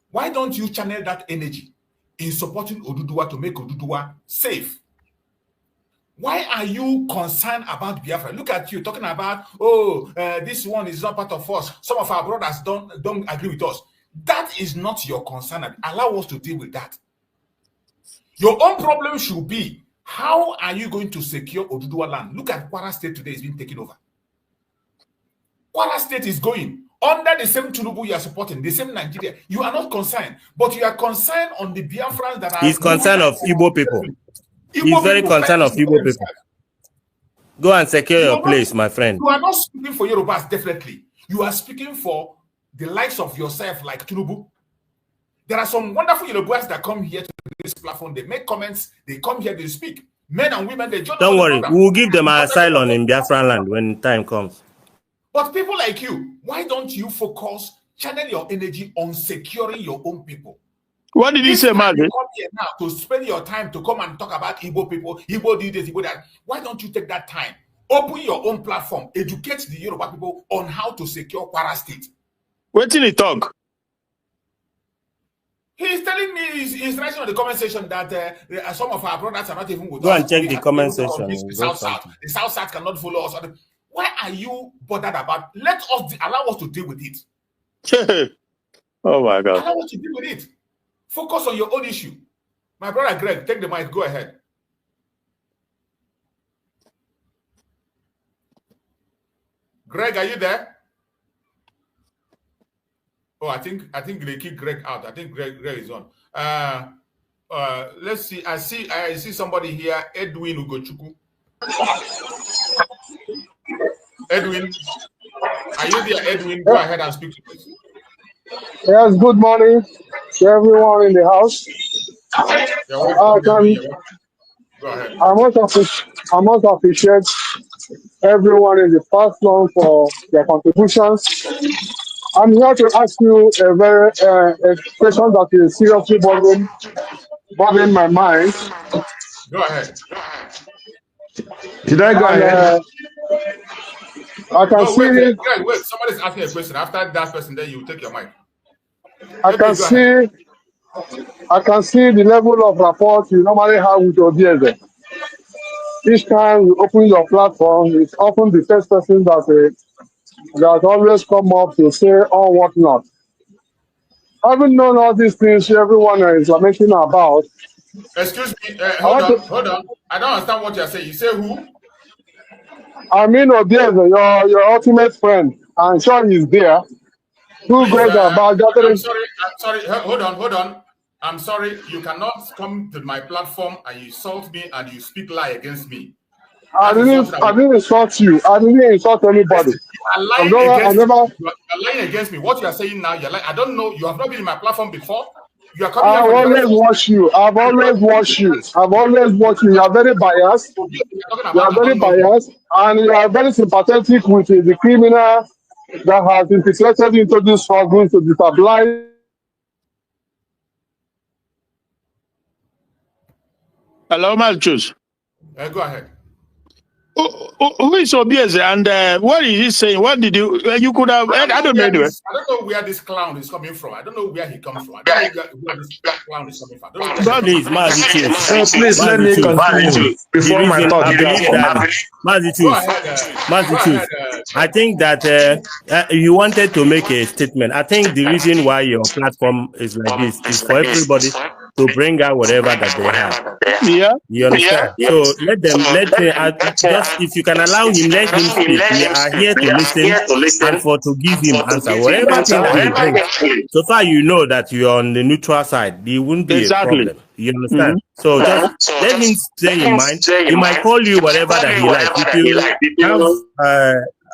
Speaker 3: Why don't you channel that energy in supporting Oduduwa to make Oduduwa safe? Why are you concerned about Biafra? Look at you talking about, this one is not part of us. Some of our brothers don't agree with us. That is not your concern. Allow us to deal with that. Your own problem should be, how are you going to secure Oduduwa land? Look at Kwara State today is being taken over. Kwara State is going under the same Tinubu you are supporting, the same Nigeria. You are not concerned, but you are concerned on the Biafrans that are.
Speaker 7: He's concerned of Igbo people. He's very concerned of Igbo people. Go and secure your place, my friend.
Speaker 3: You are not speaking for Yorubas, definitely. You are speaking for the likes of yourself, like Tinubu. There are some wonderful Yorubas that come here to this platform. They make comments. They come here. They speak. Men and women. They
Speaker 7: don't worry. We will give them an asylum in Biafran land when time comes.
Speaker 3: But people like you, why don't you focus, channel your energy on securing your own people?
Speaker 2: What did he say, Mazi?
Speaker 3: You come here now to spend your time to come and talk about Igbo people, Igbo do this, Igbo that. Why don't you take that time? Open your own platform, educate the Yoruba people on how to secure Kwara State.
Speaker 2: Wait till he talk.
Speaker 3: He's telling me, he's writing on the comment section that some of our brothers are not even with us.
Speaker 7: Go and check the comment section.
Speaker 3: The South cannot follow us. Why are you bothered about? Allow us to deal with it.
Speaker 2: Oh my God.
Speaker 3: Allow us to deal with it. Focus on your own issue. My brother Greg, take the mic. Go ahead. Greg, are you there? Oh, I think they kicked Greg out. I think Greg is on. Let's see. I see somebody here. Edwin Ugochukwu. Edwin, are you there, Edwin? Go ahead and speak to us.
Speaker 10: Yes, good morning to everyone in the house.
Speaker 3: Go ahead.
Speaker 10: I must appreciate everyone in the platform for their contributions. I'm here to ask you a question that is seriously bothering my mind.
Speaker 3: Go ahead.
Speaker 1: Did I go ahead?
Speaker 10: I can see.
Speaker 3: Wait. Somebody's asking a question. After that person, then you take your mic.
Speaker 10: I can see the level of rapport you normally have with your viewers. Each time you open your platform, it's often the first person that always come up to say or whatnot. Having known all these things everyone is lamenting about.
Speaker 3: Excuse me, hold on. I don't understand what you're saying. You say who?
Speaker 10: I mean, Obieze, your ultimate friend. I'm sure he's there. Who goes about gathering?
Speaker 3: I'm sorry. Hold on. I'm sorry, you cannot come to my platform and you insult me and you speak lie against me.
Speaker 10: I didn't insult you. I didn't insult anybody.
Speaker 3: You are lying against me. What you are saying now, you're like, I don't know. You have not been in my platform before. You are coming.
Speaker 10: I've always watched you. I've always watched you. I've always watched you. You are very biased. You are very biased, and you are very sympathetic with the criminal that has infiltrated into this struggle to destabilize.
Speaker 2: Hello, Malchus.
Speaker 3: Go ahead.
Speaker 2: Who is Obieze, and what is he saying? What did you could have? I don't know. Anyway.
Speaker 3: I don't know where this clown is coming from. I don't know where he comes from. I don't know where this clown is coming from.
Speaker 7: Please, Mazi,
Speaker 1: please let me continue before my thought.
Speaker 7: Mazi, I think that you wanted to make a statement. I think the reason why your platform is like this is for everybody to bring out whatever that they have.
Speaker 2: Yeah.
Speaker 7: You understand? So let him, just if you can allow him, let him speak. We are here to listen and for to give him answer. Whatever thing that he brings. So far, you know that you are on the neutral side. There wouldn't be a problem. You understand? So just let him stay in mind. He might call you whatever that he likes. If you have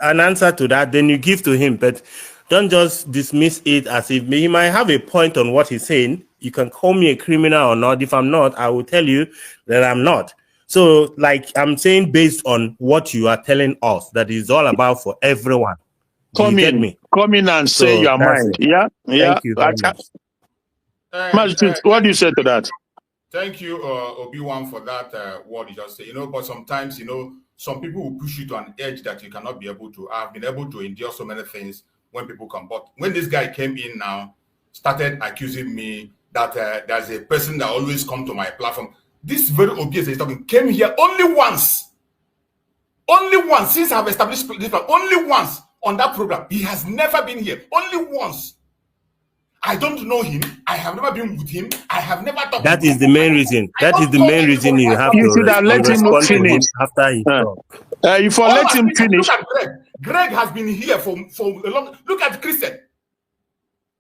Speaker 7: an answer to that, then you give to him. But don't just dismiss it as if he might have a point on what he's saying. You can call me a criminal or not. If I'm not, I will tell you that I'm not. So, like I'm saying, based on what you are telling us, that is all about for everyone.
Speaker 2: Come in and say your mind. Yeah.
Speaker 7: Thank you very much.
Speaker 2: What do you say to that?
Speaker 3: Thank you, Obi-Wan, for that word you just said. But sometimes, some people will push you to an edge that you cannot be able to. I've been able to endure so many things when people come. But when this guy came in now, started accusing me that there's a person that always come to my platform. This very obvious he's talking came here only once since I've established this plan. Only once on that program. He has never been here. Only once. I don't know him. I have never been with him. I have never talked.
Speaker 7: That is the main reason. That is the main reason you have to
Speaker 2: let him finish
Speaker 7: after he talks.
Speaker 2: If I let him finish.
Speaker 3: Look at Greg. Greg has been here for a long. Look at Christian.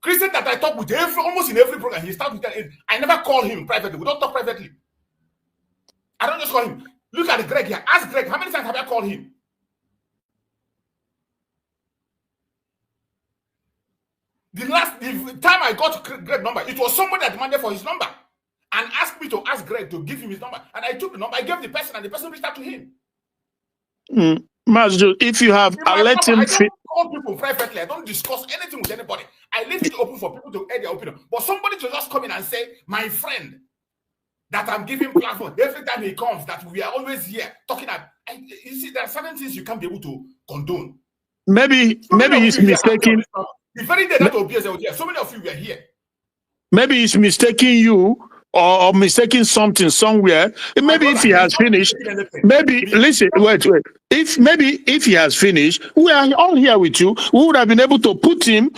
Speaker 3: Christian that I talk with almost in every program. He starts with that. I never call him privately. We don't talk privately. I don't just call him. Look at Greg here. Ask Greg, how many times have I called him? The time I got Greg's number, it was somebody that demanded for his number and asked me to ask Greg to give him his number. And I took the number, I gave the person, and the person reached out to him.
Speaker 2: Master, if you have, I let him.
Speaker 3: I don't call people privately. I don't discuss anything with anybody. I leave it open for people to air their opinion. But somebody to just come in and say, my friend, that I'm giving platform every time he comes, that we are always here talking about. You see, there are certain things you can't be able to condone.
Speaker 2: Maybe he's mistaken.
Speaker 3: The very day that Obieze was here, so many of you were here.
Speaker 2: Maybe he's mistaking you or mistaking something somewhere. Maybe if he has finished, maybe listen, wait. If he has finished, we are all here with you. We would have been able to put him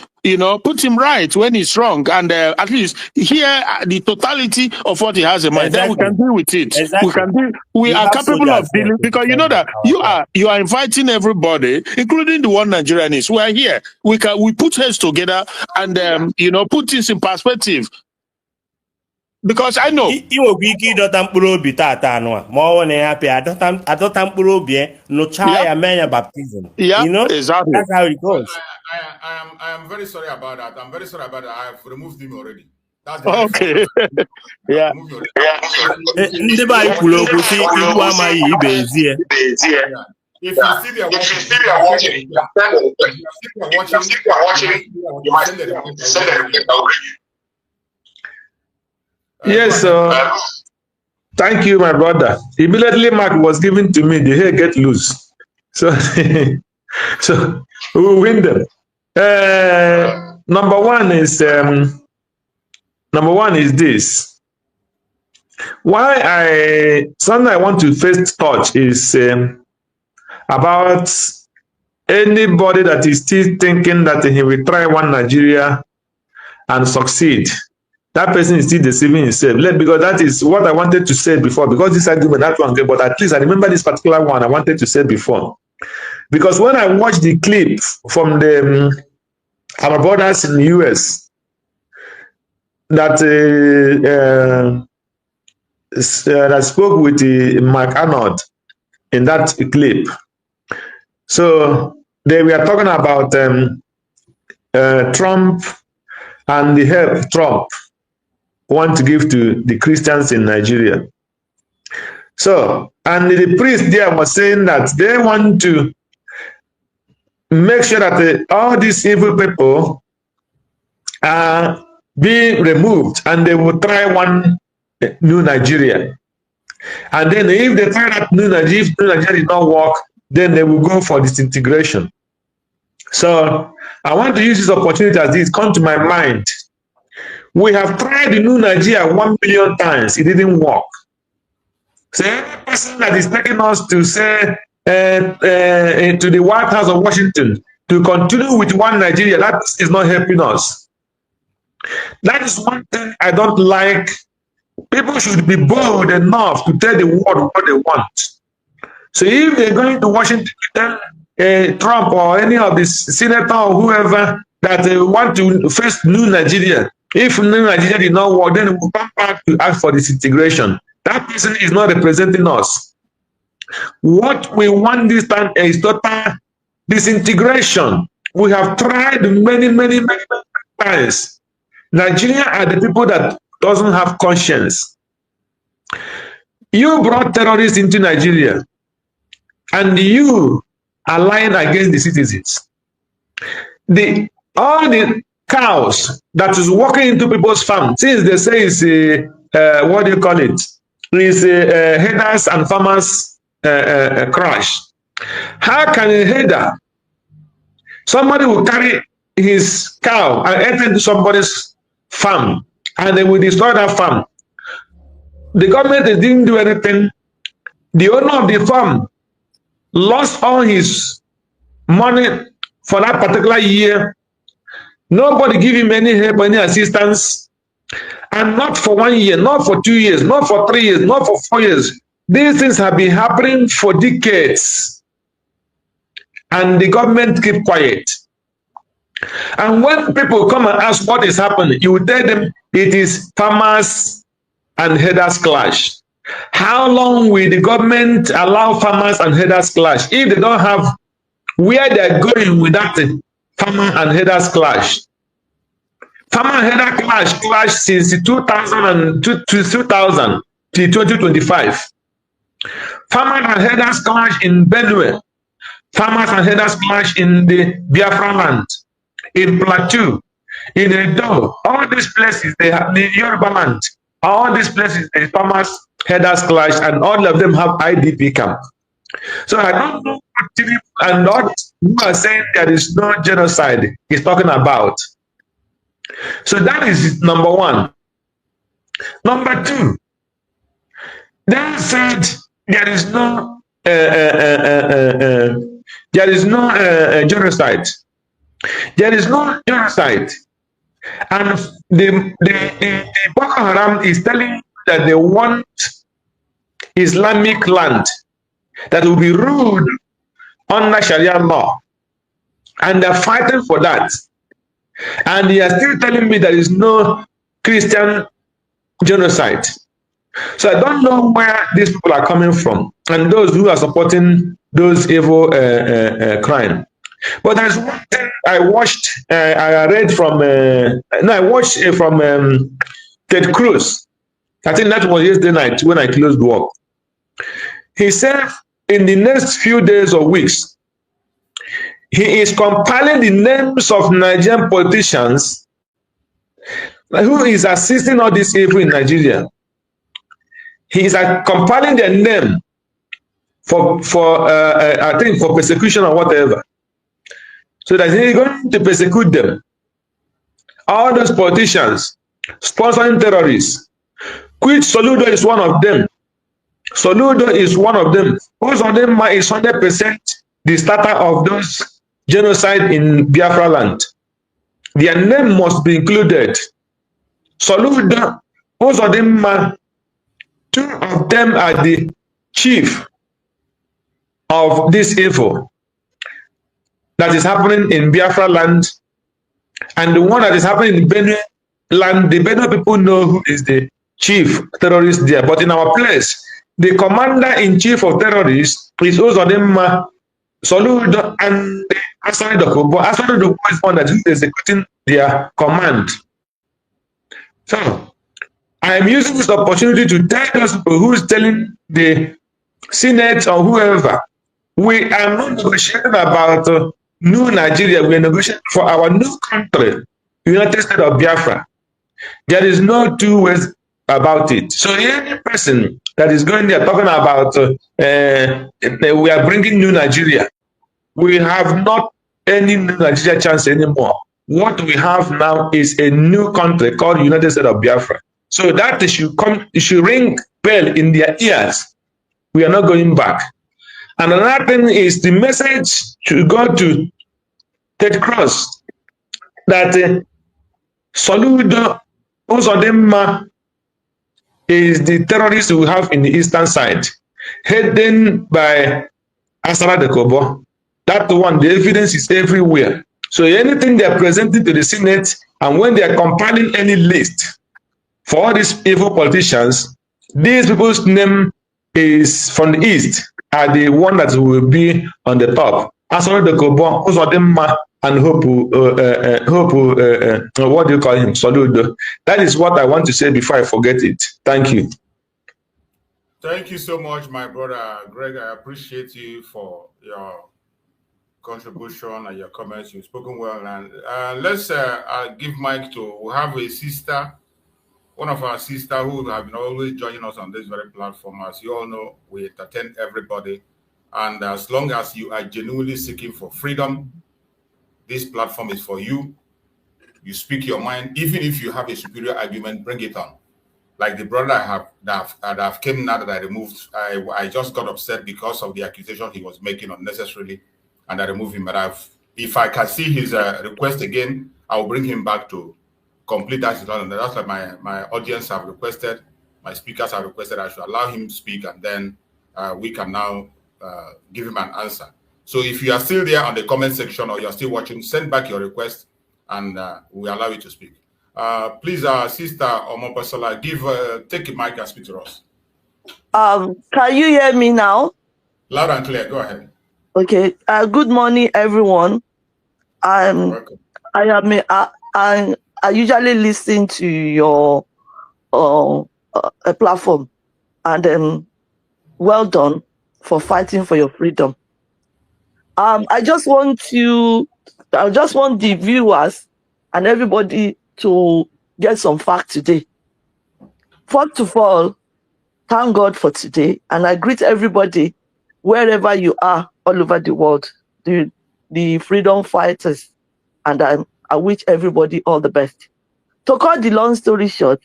Speaker 2: right when he's wrong, and at least hear the totality of what he has in mind. Then we can deal with it.
Speaker 7: Exactly.
Speaker 2: We are capable of dealing, because you know that you are inviting everybody, including the one Nigerians. We are here. We put heads together and put things in perspective. Because I know.
Speaker 7: Baptism.
Speaker 2: Yeah, exactly.
Speaker 7: That's how it goes.
Speaker 3: I am very sorry about that. I'm very sorry about that. I have removed him already. That's
Speaker 2: okay. Yeah.
Speaker 3: If you see they're watching, you might send it.
Speaker 1: Yes, thank you, my brother. Immediately Mark was given to me, the hair get loose. So, so we will win them. Number one is this. Something I want to first touch is about anybody that is still thinking that he will try one Nigeria and succeed. That person is still deceiving himself. Because that is what I wanted to say before. Because this argument, that one, but at least I remember this particular one I wanted to say before. Because when I watched the clip from our brothers in the US, that that spoke with Mark Arnold in that clip. So they were talking about Trump and the help Trump want to give to the Christians in Nigeria. So, and the priest there was saying that they want to make sure that all these evil people are being removed, and they will try one new Nigeria. And then if they try that new Nigeria, if new Nigeria did not work, then they will go for disintegration. So I want to use this opportunity as this come to my mind. We have tried the new Nigeria 1 billion times. It didn't work. So every person that is taking us to say to the White House of Washington to continue with one Nigeria, that is not helping us. That is one thing I don't like. People should be bold enough to tell the world what they want. So if they're going to Washington to tell Trump or any of the senator or whoever that they want to face new Nigeria, if new Nigeria did not work, then we'll come back to ask for disintegration. That person is not representing us. What we want this time is total disintegration. We have tried many times. Nigeria are the people that doesn't have conscience. You brought terrorists into Nigeria, and you are lying against the citizens. All the cows that is walking into people's farm, since they say it's what do you call it? It's headers and farmers crash. How can a header, somebody will carry his cow and enter into somebody's farm, and they will destroy that farm? The government didn't do anything. The owner of the farm lost all his money for that particular year. Nobody give him any help, any assistance. And not for 1 year, not for 2 years, not for 3 years, not for 4 years. These things have been happening for decades. And the government keep quiet. And when people come and ask what is happening, you will tell them it is farmers and herders clash. How long will the government allow farmers and herders clash if they don't have where they're going with that farmer and herders clash? Farmer and herder clash since 2000 to 2025. Farmer and herders clash in Benue. Farmers and herders clash in the Biafra land, in Plateau, in Edo. All these places, they have the Yoruba land. All these places, the farmers, herders clash, and all of them have IDP camp. So I don't know what TV and not who are saying there is no genocide is talking about. So that is number one. Number two, they said there is no genocide. There is no genocide. And the Boko Haram is telling that they want Islamic land that will be ruled under Sharia law. And they're fighting for that. And they are still telling me there is no Christian genocide. So I don't know where these people are coming from and those who are supporting those evil crime. But there's one thing I watched, I read from, I watched from Ted Cruz. I think that was yesterday night when I closed work. He said in the next few days or weeks, he is compiling the names of Nigerian politicians who is assisting all this evil in Nigeria. He is compiling their name for I think for persecution or whatever. So that he's going to persecute them. All those politicians sponsoring terrorists. Which Soludo is one of them. Soludo is one of them. Most of them is 100% the starter of those genocide in Biafra land. Their name must be included. Soludo, most of them, two of them are the chief of this evil that is happening in Biafra land, and the one that is happening in Benue land, the better people know who is the chief terrorist there. But in our place, the commander-in-chief of terrorists is Uzodimma Soludo and Asani Dokubo. Asani Dokubo is one that is executing their command. So, I am using this opportunity to tell those people who is telling the Senate or whoever, we are not negotiating about new Nigeria. We are negotiating for our new country, United States of Biafra. There is no two ways about it. So any person that is going there talking about we are bringing new Nigeria, we have not any new Nigeria chance anymore. What we have now is a new country called United States of Biafra. So that it should ring bell in their ears. We are not going back. And another thing is the message should go to Ted Cross that Soludo Uzodimma is the terrorist we have in the eastern side, heading by Asara de Kobo. That one, the evidence is everywhere. So anything they are presenting to the Senate, and when they are compiling any list for all these evil politicians, these people's name is from the east are the one that will be on the top. Asara de Kobo, Uzodimma, and what do you call him? Soludo. That is what I want to say before I forget it. Thank you.
Speaker 3: Thank you so much, my brother Greg. I appreciate you for your contribution and your comments. You've spoken well. And let's give mic to, we have a sister, one of our sisters who have been always joining us on this very platform. As you all know, we entertain everybody. And as long as you are genuinely seeking for freedom, this platform is for you. You speak your mind. Even if you have a superior argument, bring it on. Like the brother that came now that I removed, I just got upset because of the accusation he was making unnecessarily, and I removed him. But if I can see his request again, I will bring him back to complete that. And that's like my audience have requested, my speakers have requested I should allow him to speak, and then we can now give him an answer. So if you are still there on the comment section or you're still watching, send back your request and we'll allow you to speak. Please, Sister Omopasola, take a mic and speak to us.
Speaker 11: Can you hear me now?
Speaker 3: Loud and clear, go ahead.
Speaker 11: Okay. Good morning, everyone. I usually listen to your platform, and well done for fighting for your freedom. I just want the viewers and everybody to get some facts today. First of all, thank God for today, and I greet everybody wherever you are all over the world, the freedom fighters, and I wish everybody all the best. To cut the long story short,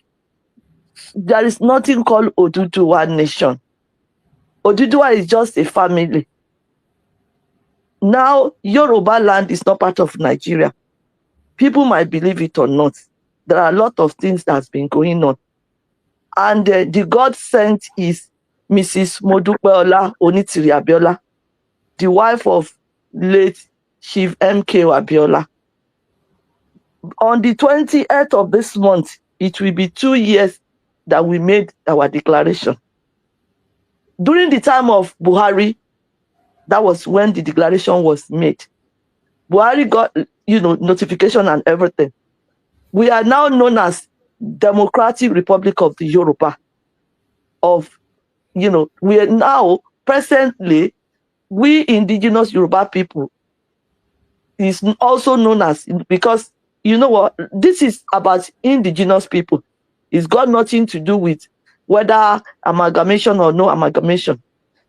Speaker 11: there is nothing called Oduduwa nation. Oduduwa is just a family. Now, Yoruba land is not part of Nigeria. People might believe it or not. There are a lot of things that's been going on. And the God sent is Mrs. Modupeola Onitiri Abiola, the wife of late Chief M.K. Abiola. On the 28th of this month, it will be 2 years that we made our declaration. During the time of Buhari, that was when the declaration was made. Buhari got, notification and everything. We are now known as Democratic Republic of the Yoruba. We are now, presently, we indigenous Yoruba people is also known as, because you know what, this is about indigenous people. It's got nothing to do with whether amalgamation or no amalgamation.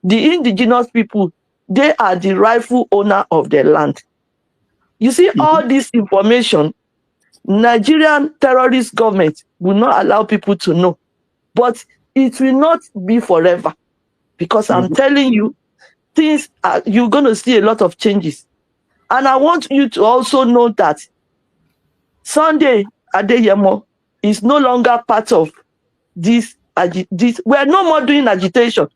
Speaker 11: The indigenous people, they are the rightful owner of their land. You see, all this information, Nigerian terrorist government will not allow people to know. But it will not be forever. Because I'm telling you, you're going to see a lot of changes. And I want you to also know that Sunday Adeyemo is no longer part of this. We're no more doing agitation.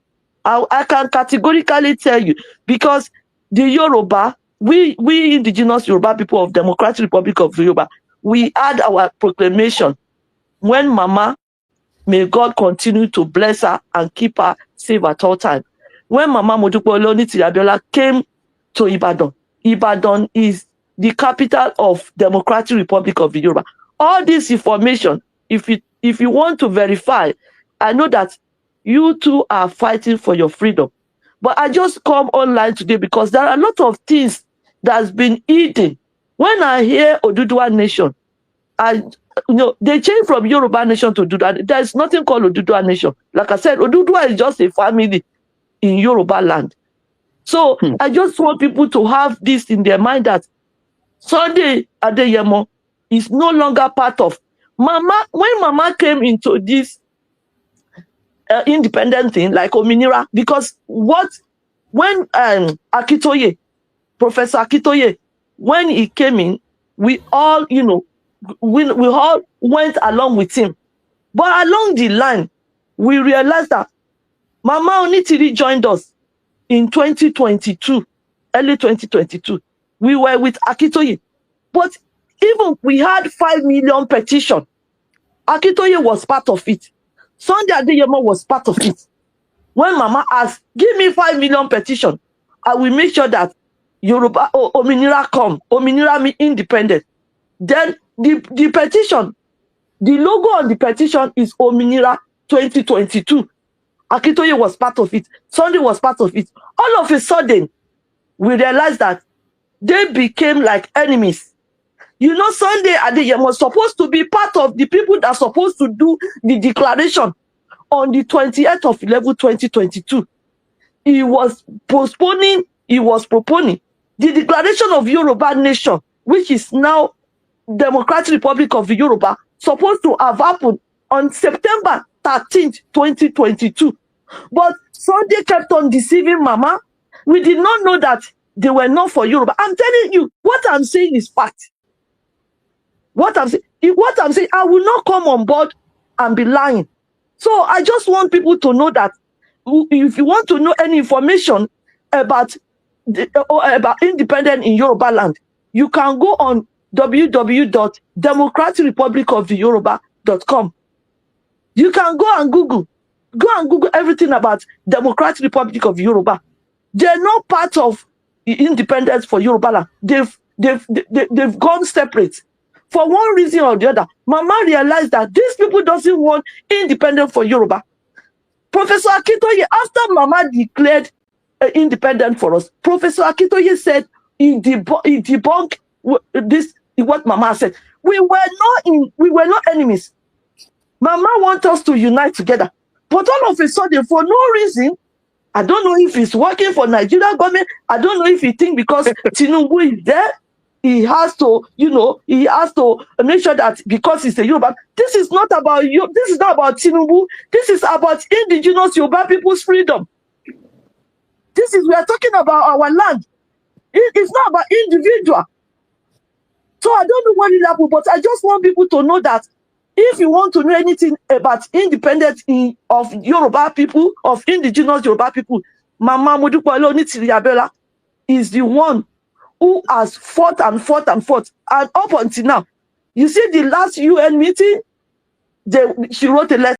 Speaker 11: I can categorically tell you, because the Yoruba, we indigenous Yoruba people of Democratic Republic of Yoruba, we had our proclamation when Mama, may God continue to bless her and keep her safe at all times. When Mama Modupe Onnitiri Abiola came to Ibadan, Ibadan is the capital of Democratic Republic of the Yoruba. All this information, if you want to verify, I know that you two are fighting for your freedom. But I just come online today because there are a lot of things that's been hidden. When I hear Oduduwa Nation, they changed from Yoruba Nation to Oduduwa. There is nothing called Oduduwa Nation. Like I said, Oduduwa is just a family in Yoruba land. So I just want people to have this in their mind that Sunday Adeyemo is no longer part of Mama. When Mama came into this independent thing like Ominira, because when Akitoye, Professor Akitoye, when he came in, we all, we all went along with him. But along the line, we realized that Mama Onnitiri joined us in 2022, early 2022. We were with Akitoye. But even we had 5 million petition. Akitoye was part of it. Sunday Adeyemo was part of it. When Mama asked, give me 5 million petition, I will make sure that Yoruba Ominira come, Ominira me independent. Then the petition, the logo on the petition is Ominira 2022. Akitoye was part of it. Sunday was part of it. All of a sudden, we realized that they became like enemies. Sunday Adeyemo was supposed to be part of the people that are supposed to do the declaration on the 28th of 11, 2022. He was postponing, he was proponing the declaration of Yoruba Nation, which is now Democratic Republic of the Yoruba, supposed to have happened on September 13th, 2022. But Sunday kept on deceiving Mama. We did not know that they were not for Yoruba. I'm telling you, what I'm saying is fact. What I'm saying, I will not come on board and be lying. So I just want people to know that if you want to know any information about independent in Yoruba land, you can go on www.democraticrepublicoftheyoruba.com. You can go and Google everything about Democratic Republic of Yoruba. They're not part of independence for Yoruba land. They've gone separate. For one reason or the other, Mama realized that these people doesn't want independence for Yoruba. Professor Akitoye, after Mama declared independent for us, Professor Akitoye said he debunked this, what Mama said. We were not enemies. Mama wants us to unite together. But all of a sudden, for no reason, I don't know if he's working for Nigerian government. I don't know if he thinks because Tinubu is there, he has to make sure that because he's a Yoruba. This is not about you. This is not about Tinubu. This is about indigenous Yoruba people's freedom. We are talking about our land. It's not about individual. So I don't know what will happen, but I just want people to know that if you want to know anything about independence of Yoruba people, of indigenous Yoruba people, Mama Modupe Onnitiri Abiola is the one who has fought and fought and fought. And up until now, you see the last UN meeting, she wrote a letter.